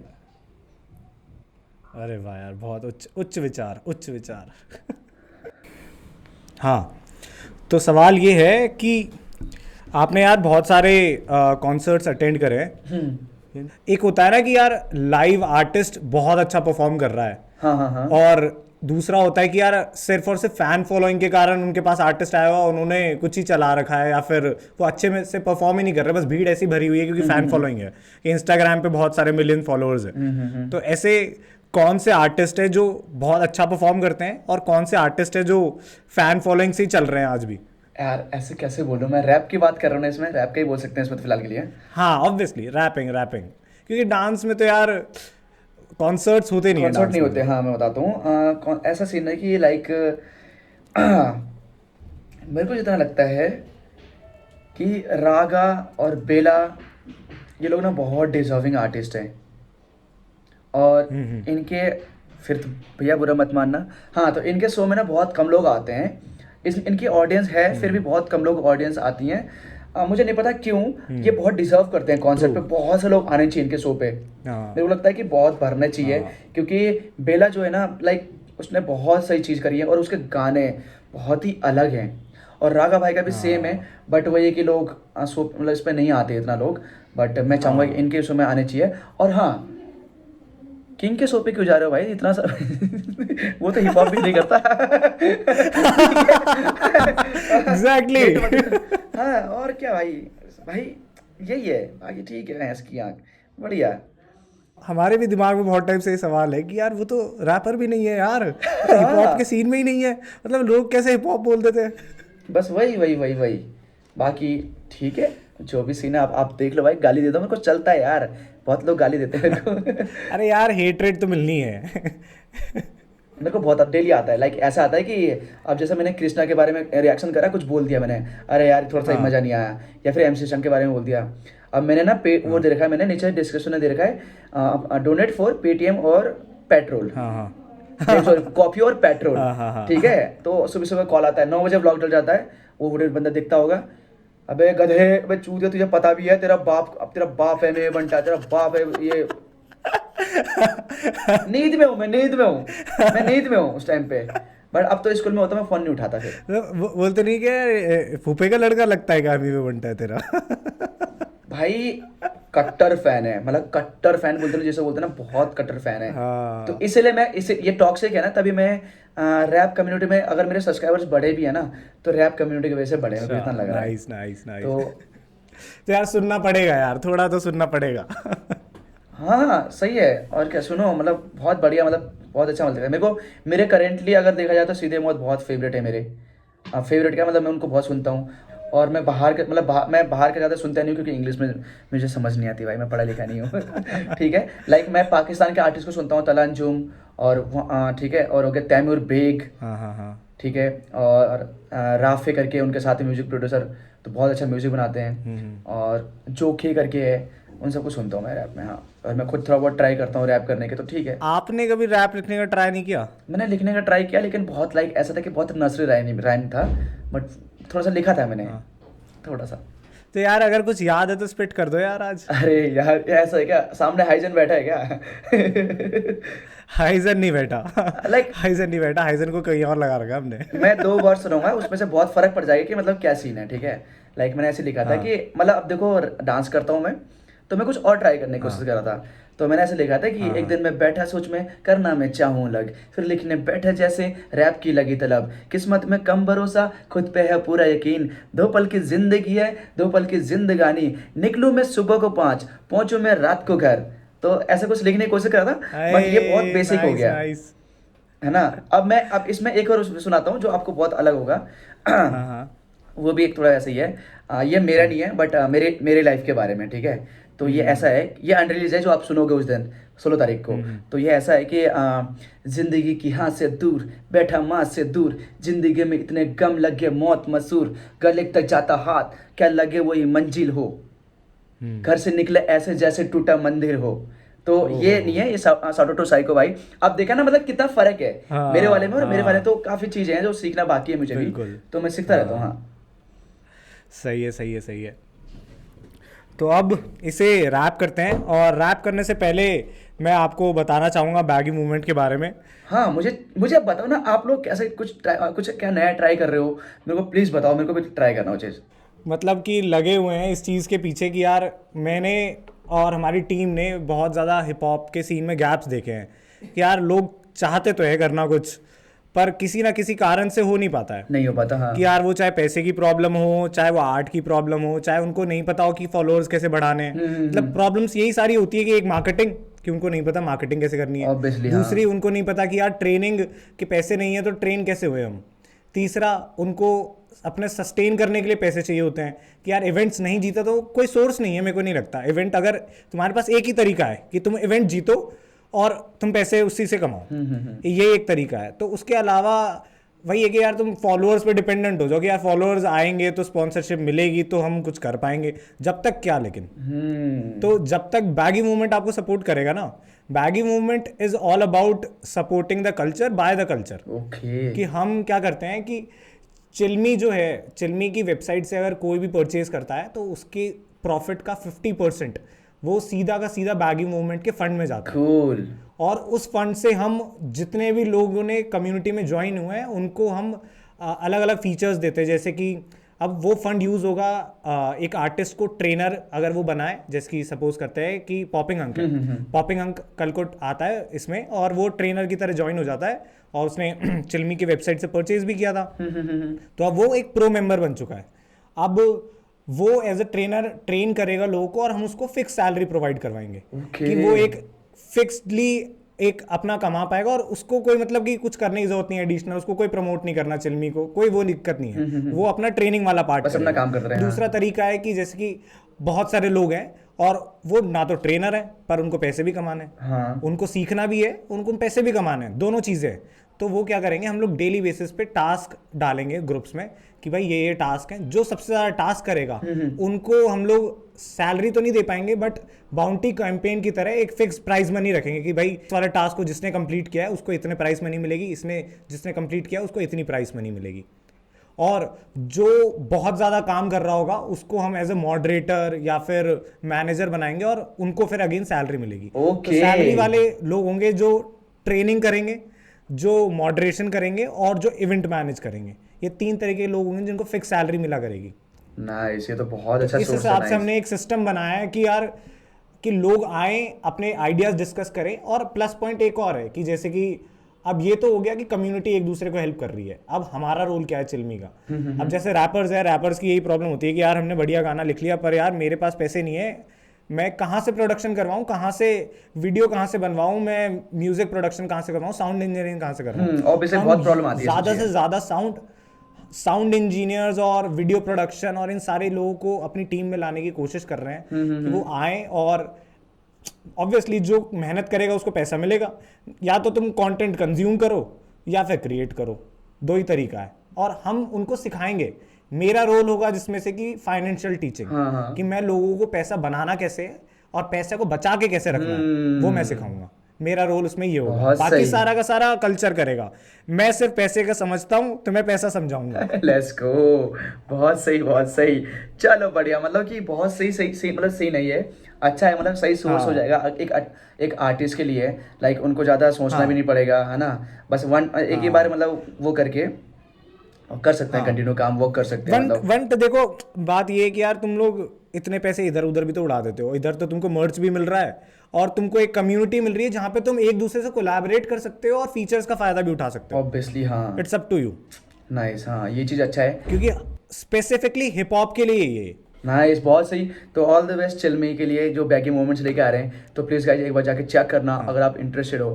B: अरे वाह यार, बहुत उच्च उच्च विचार, उच्च विचार। हाँ, तो सवाल ये है कि आपने यार बहुत सारे कॉन्सर्ट्स अटेंड करे हैं। एक होता है ना कि यार लाइव आर्टिस्ट बहुत अच्छा परफॉर्म कर रहा है,
A: हाँ हाँ हाँ।
B: और दूसरा होता है कि यार सिर्फ और सिर्फ फैन फॉलोइंग के कारण उनके पास आर्टिस्ट आया हुआ, उन्होंने कुछ ही चला रखा है, या फिर वो अच्छे में से परफॉर्म ही नहीं कर रहे, बस भीड़ ऐसी भरी हुई है क्योंकि फैन फॉलोइंग है कि इंस्टाग्राम पे बहुत सारे मिलियन फॉलोअर्स हैं। तो ऐसे कौन से आर्टिस्ट है जो बहुत अच्छा परफॉर्म करते हैं, और कौन से आर्टिस्ट है जो फैन फॉलोइंग से ही चल रहे हैं आज भी?
A: यार ऐसे कैसे बोलूँ, मैं रैप की बात कर रहा हूँ ना, इसमें रैप का ही बोल सकते हैं इसमें तो फिलहाल के लिए।
B: हाँ, ऑब्वियसली रैपिंग, रैपिंग, क्योंकि डांस में तो यार कॉन्सर्ट्स होते नहीं है
A: कॉन्सर्ट
B: डांस
A: नहीं
B: में
A: होते,
B: तो।
A: हाँ मैं बताता हूँ। ऐसा सीन है कि लाइक मेरे को जितना लगता है कि रागा और बेला, ये लोग ना बहुत डिजर्विंग आर्टिस्ट हैं। और इनके, फिर तो भैया बुरा मत मानना, हाँ तो इनके शो में ना बहुत कम लोग आते हैं। इनकी ऑडियंस है फिर भी बहुत कम लोग ऑडियंस आती हैं। मुझे नहीं पता क्यों, ये बहुत डिजर्व करते हैं
B: ट्रू।
A: कॉन्सर्ट पे, बहुत से लोग आने चाहिए इनके शो पे।
B: हाँ
A: मेरे को लगता है कि बहुत भरने चाहिए,
B: हाँ
A: क्योंकि बेला जो है ना, लाइक उसने बहुत सही चीज़ करी है, और उसके गाने बहुत ही अलग हैं। और रागा भाई का भी सेम है,
B: हाँ
A: बट वो ये कि लोग शो मतलब इस पर नहीं आते इतना लोग। बट मैं चाहूँगा कि
B: हाँ।
A: इनके शो में आने चाहिए। और हाँ, किंग के शो पे क्यों जा रहे हो भाई इतना सा। वो तो हिप हॉप भी नहीं करता। ठीक है।
B: एग्जैक्टली।
A: हेट मत। हाँ और क्या भाई, भाई यही है बाकी, ठीक है भैंस की आँख, बढ़िया।
B: हमारे भी दिमाग में बहुत टाइम से ये सवाल है कि यार वो तो रैपर भी नहीं है यार, वो तो हिप हॉप के
A: हाँ
B: सीन में ही नहीं है, मतलब लोग कैसे हिप हॉप बोल देते हैं?
A: बस वही वही वही वही। बाकी ठीक है, जो भी सीन है आप देख लो भाई, गाली दे दो मेरे को, चलता है यार, बहुत लोग गाली देते हैं मेरे को।
B: अरे यार, हेट तो मिलनी है।
A: मेरे को बहुत अब डेली आता है, लाइक ऐसा आता है कि अब जैसे मैंने कृष्णा के बारे में रिएक्शन करा, कुछ बोल दिया मैंने, अरे यार थोड़ा सा मज़ा
B: हाँ
A: नहीं आया, या फिर एमसी स्टैन के बारे में बोल दिया। अब मैंने ना पे वो
B: हाँ
A: दे रखा है, मैंने नीचे डिस्क्रिप्शन में दे रखा है, डोनेट फॉर पेटीएम और पेट्रोल,
B: हाँ हाँ
A: सॉरी कॉफी और पेट्रोल,
B: हाँ, हाँ, हाँ।
A: ठीक है। तो सुबह सुबह कॉल आता है, 9 बजे व्लॉग डल जाता है, वो वीडियो बंदा देखता होगा, अबे गधे, अबे चूतिया, तुझे पता भी है तेरा बाप, अब तेरा बाप है, मैं बंटा, तेरा बाप है ये। नींद में हूँ मैं, नींद में हूँ मैं, नींद में हूँ उस टाइम पे। बट अब तो स्कूल में होता, मैं फोन नहीं उठाता फिर।
B: तो बोलते नहीं कि फूफे का लड़का लगता है कि आर्मी में बनता है तेरा।
A: भाई कट्टर फैन है, मतलब कट्टर फैन बोलते हैं जैसे बोलते हैं ना, बहुत कट्टर फैन है। तो
B: हाँ
A: इसीलिए मैं इसे, ये टॉक्सिक है ना, तभी मैं रैप कम्युनिटी में, अगर मेरे सब्सक्राइबर्स बढ़े भी है ना, तो रैप कम्युनिटी की वजह से बढ़े हैं, मेरे को
B: अच्छा,
A: इतना लग रहा है।
B: Nice nice nice.
A: तो
B: तो यार सुनना पड़ेगा यार, थोड़ा तो सुनना पड़ेगा।
A: हाँ हाँ, सही है। और क्या, सुनो, मतलब बहुत बढ़िया, मतलब बहुत अच्छा लगता है मेरे को। मेरे करेंटली अगर देखा जाए तो सीधे मौत बहुत फेवरेट है मेरे। फेवरेट क्या मतलब, मैं उनको बहुत सुनता हूँ। और मैं बाहर के, मतलब मैं बाहर के ज़्यादा सुनता नहीं हूँ, क्योंकि इंग्लिश में मुझे समझ नहीं आती भाई, मैं पढ़ा लिखा नहीं हूँ। ठीक है, लाइक मैं पाकिस्तान के आर्टिस्ट को सुनता हूँ, तलंजुम, और ठीक है, और हो गया तैमूर बेग,
B: हाँ हाँ हाँ।
A: ठीक है, और राफे करके उनके साथ ही म्यूजिक प्रोड्यूसर, तो बहुत अच्छा म्यूजिक बनाते हैं। और जोखे करके है, उन सबको सुनता हूँ मैं रैप में। हाँ, और मैं खुद थोड़ा बहुत ट्राई करता हूँ रैप करने के, तो ठीक है।
B: आपने कभी रैप लिखने का ट्राई नहीं किया?
A: मैंने लिखने का ट्राई किया, लेकिन बहुत लाइक ऐसा था कि बहुत नर्सरी राइम राइम था, बट थोड़ा सा लिखा था मैंने,
B: हाँ।
A: थोड़ा सा।
B: तो यार अगर कुछ याद है तो स्पिट कर दो यार आज।
A: अरे यार, ये ऐसा है क्या, सामने हाइजन बैठा है क्या?
B: हाइजन नहीं बैठा।
A: लाइक
B: हाइजन नहीं बैठा, हाइजन को कहीं और लगा रखा हमने।
A: मैं 2 वर्ड सुनाऊंगा, उसमें से बहुत फर्क पड़ जाएगा कि मतलब क्या सीन है, ठीक है। लाइक मैंने ऐसे लिखा था
B: हाँ
A: कि मतलब अब देखो, डांस करता हूँ मैं, तो मैं कुछ और ट्राई करने की कोशिश
B: हाँ
A: कर रहा था। तो मैंने ऐसे लिखा था कि
B: हाँ
A: एक
B: हाँ।
A: दिन मैं बैठा सोच में, करना मैं चाहूँ लग, फिर लिखने बैठा जैसे रैप की लगी तलब, किस्मत में कम भरोसा, खुद पे है पूरा यकीन, 2 पल की जिंदगी है, 2 पल की जिंदगानी, निकलूँ मैं सुबह को 5, पहुंचूँ मैं रात को घर। तो ऐसा कुछ लिखने की कोशिश कर रहा था, बट ये बहुत
B: अरे
A: बेसिक हो
B: नाइस
A: गया,
B: नाइस।
A: है ना। अब इसमें एक और सुनाता हूँ जो आपको बहुत अलग होगा।
B: हाँ हाँ।
A: वो भी एक थोड़ा ऐसा ही है। ये मेरा नहीं है, बट मेरे मेरे लाइफ के बारे में, ठीक है। तो ये ऐसा है, ये अनरिलीज है, जो आप सुनोगे उस दिन 16 तारीख को।
B: हम्म।
A: तो ये ऐसा है कि जिंदगी की हाथ से दूर बैठा माँ से दूर, जिंदगी में इतने गम लगे मौत मसूर, गले तक जाता हाथ क्या लगे वही मंजिल हो, घर से निकले ऐसे जैसे टूटा मंदिर हो। तो
B: ओहो।
A: ये नहीं है, ये साउट टू साइको भाई। अब देखा ना, मतलब कितना फर्क है मेरे वाले में
B: हाँ
A: और मेरे वाले। तो
B: हाँ।
A: काफी चीजें हैं जो सीखना बाकी है मुझे भी,
B: बिल्कुल।
A: तो मैं सीखता रहता हूँ।
B: हाँ,
A: हाँ
B: सही है सही है सही है। तो अब इसे रैप करते हैं, और रैप करने से पहले मैं आपको बताना चाहूँगा बैगी मूवमेंट के बारे में।
A: हाँ, मुझे मुझे अब बताओ ना, आप लोग कैसे कुछ क्या नया ट्राई कर रहे हो, मेरे को प्लीज बताओ, मेरे को भी ट्राई करना हो चीज।
B: मतलब कि लगे हुए हैं इस चीज़ के पीछे कि यार मैंने और हमारी टीम ने बहुत ज़्यादा हिप हॉप के सीन में गैप्स देखे हैं कि यार लोग चाहते तो है करना कुछ, पर किसी ना किसी कारण से हो नहीं पाता है।
A: नहीं हो पाता, हाँ।
B: कि यार वो चाहे पैसे की प्रॉब्लम हो, चाहे वो आर्ट की प्रॉब्लम हो, चाहे उनको नहीं पता हो कि फॉलोअर्स कैसे बढ़ाने हैं। मतलब प्रॉब्लम्स यही सारी होती है कि एक मार्केटिंग, कि उनको नहीं पता मार्केटिंग कैसे करनी है।
A: ऑब्वियसली, हाँ।
B: दूसरी, उनको नहीं पता कि यार ट्रेनिंग के पैसे नहीं है तो ट्रेन कैसे हुए हम। तीसरा, उनको अपने सस्टेन करने के लिए पैसे चाहिए होते हैं कि यार इवेंट्स नहीं जीता तो कोई सोर्स नहीं है, मेरे को नहीं लगता। इवेंट अगर तुम्हारे पास एक ही तरीका है कि तुम इवेंट जीतो और तुम पैसे उसी से कमाओ, ये एक तरीका है। तो उसके अलावा वही है कि यार तुम फॉलोअर्स पे डिपेंडेंट हो जाओ कि यार फॉलोअर्स आएंगे तो स्पॉन्सरशिप मिलेगी तो हम कुछ कर पाएंगे, जब तक क्या। लेकिन तो जब तक बैगी मूवमेंट आपको सपोर्ट करेगा ना, baggy movement is all about supporting the culture by the culture.
A: Okay.
B: कि हम क्या करते हैं कि चिल्मी जो है, चिल्मी की वेबसाइट से अगर कोई भी परचेज करता है तो उसके प्रॉफिट का 50% वो सीधा का सीधा बैगी मूवमेंट के फंड में जाता है।
A: कूल।
B: और उस फंड से हम जितने भी लोगों ने कम्युनिटी में ज्वाइन हुए हैं उनको हम अलग अलग फीचर्स देते हैं। जैसे कि अब वो फंड यूज़ होगा एक आर्टिस्ट को ट्रेनर अगर वो बनाए, जैसे कि सपोज करते हैं कि पॉपिंग अंक है, पॉपिंग अंक कल को आता है इसमें और वो ट्रेनर की तरह ज्वाइन हो जाता है और उसने चिल्मी की वेबसाइट से परचेज भी किया था, तो अब वो एक प्रो मेंबर बन चुका है। अब वो एज अ ट्रेनर ट्रेन करेगा लोगों को और हम उसको फिक्स सैलरी प्रोवाइड करवाएंगे कि वो एक फिक्सडली एक अपना कमा पाएगा और उसको कोई मतलब कि कुछ करने की जरूरत नहीं है एडिशनल, उसको कोई प्रमोट नहीं करना चिल्मी को, कोई वो दिक्कत नहीं है, वो अपना ट्रेनिंग वाला पार्ट
A: बस अपना काम कर रहे हैं।
B: दूसरा तरीका है कि जैसे कि बहुत सारे लोग हैं और वो ना तो ट्रेनर है पर उनको पैसे भी कमाने हैं,
A: हाँ।
B: उनको सीखना भी है, उनको पैसे भी कमाने हैं, दोनों चीज़ें हैं। तो वो क्या करेंगे, हम लोग डेली बेसिस पे टास्क डालेंगे ग्रुप्स में कि भाई ये टास्क हैं, जो सबसे ज़्यादा टास्क करेगा उनको हम लोग सैलरी तो नहीं दे पाएंगे बट बाउंटी कैंपेन की तरह एक फिक्स प्राइस मनी रखेंगे कि भाई इस वाले टास्क को जिसने कंप्लीट किया है उसको इतने प्राइस मनी मिलेगी, इसने जिसने कंप्लीट किया उसको इतनी प्राइस मनी मिलेगी। और जो बहुत ज़्यादा काम कर रहा होगा उसको हम एज ए मॉडरेटर या फिर मैनेजर बनाएंगे और उनको फिर अगेन सैलरी मिलेगी। तो सैलरी वाले लोग होंगे जो ट्रेनिंग करेंगे, जो मॉडरेशन करेंगे और जो इवेंट मैनेज करेंगे। ये 3 तरह के लोग होंगे जिनको फिक्स सैलरी मिला करेगी।
A: नाइस, ये तो बहुत अच्छा
B: इस
A: सोर्स
B: हिसाब
A: है।
B: से हमने एक सिस्टम बनाया है कि यार कि लोग आए अपने आइडियाज डिस्कस करें। और प्लस पॉइंट एक और है कि जैसे कि अब ये तो हो गया कि कम्युनिटी एक दूसरे को हेल्प कर रही है। अब हमारा रोल क्या है चिल्मी का? अब जैसे रैपर्स है, रैपर्स की यही प्रॉब्लम होती है कि यार हमने बढ़िया गाना लिख लिया पर यार मेरे पास पैसे नहीं है, मैं कहाँ से प्रोडक्शन करवाऊँ, कहाँ से वीडियो कहाँ से बनवाऊँ, मैं म्यूजिक प्रोडक्शन कहाँ से करवाऊँ, साउंड इंजीनियरिंग कहाँ से करवाऊँ।
A: ऑब्वियसली बहुत प्रॉब्लम आती है।
B: ज़्यादा से ज़्यादा साउंड इंजीनियर्स और वीडियो प्रोडक्शन और इन सारे लोगों को अपनी टीम में लाने की कोशिश कर रहे हैं कि वो आए। और ऑब्वियसली जो मेहनत करेगा उसको पैसा मिलेगा। या तो तुम कंटेंट कंज्यूम करो या फिर क्रिएट करो, 2 ही तरीका है। और हम उनको सिखाएंगे। मेरा रोल होगा जिसमें से कि फाइनेंशियल टीचिंग, कि मैं लोगों को पैसा बनाना कैसे है और पैसे को बचा के कैसे रखना है वो मैं सिखाऊंगा। मेरा रोल उसमें ये होगा। बाकी सारा का सारा कल्चर करेगा। मैं सिर्फ पैसे का समझता हूँ तो मैं पैसा समझाऊंगा।
A: लेट्स गो, बहुत सही बहुत सही। चलो बढ़िया, मतलब कि बहुत सही सही सही, मतलब सही नहीं है, अच्छा है, मतलब सही सोर्स हो जाएगा एक आर्टिस्ट के लिए। लाइक उनको ज़्यादा सोचना भी नहीं पड़ेगा, है ना। बस एक ही बार मतलब वो करके कर सकते हैं, कंटिन्यू काम वो कर सकते हैं।
B: मतलब देखो बात ये है कि यार तुम लोग इतने पैसे इधर उधर भी तो उड़ा देते हो। इधर तो तुमको मर्च भी मिल रहा है और तुमको एक कम्युनिटी मिल रही है जहाँ पे तुम एक दूसरे से कोलैबोरेट कर सकते हो और फीचर्स का फायदा भी उठा सकते हो।
A: ऑब्वियसली हाँ,
B: it's up to you.
A: Nice, हाँ ये चीज़ अच्छा है
B: क्योंकि स्पेसिफिकली हिप हॉप के लिए ये
A: नाइस, बहुत सही। तो ऑल द बेस्ट चिल्मी के लिए जो बैकी मोमेंट्स लेके आ रहे हैं। तो प्लीज़ गाइस एक बार जाके चेक करना, अगर आप इंटरेस्टेड हो,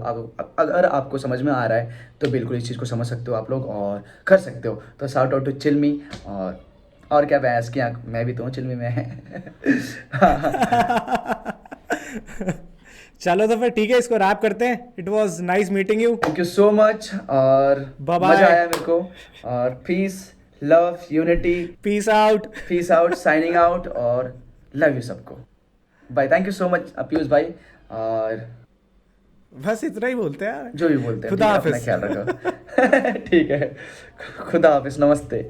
A: अगर आपको समझ में आ रहा है तो बिल्कुल इस चीज़ को समझ सकते हो आप लोग और कर सकते हो। तो शाउट आउट टू चिल्मी। और क्या बहस की, मैं भी तो हूँ चिल्मी में।
B: चलो तो फिर ठीक है, इसको रैप करते हैं। It was nice meeting you.
A: Thank you so much और मजा आया मेरे को। और peace, love, unity,
B: peace out,
A: signing out और लव यू सबको। Bye, thank you so much Piyush भाई। और
B: बस इतना ही बोलते हैं यार,
A: जो भी बोलते हैं,
B: खुदा हाफिज।
A: अपना ख्याल रखो। ठीक है, खुदा हाफिज, नमस्ते।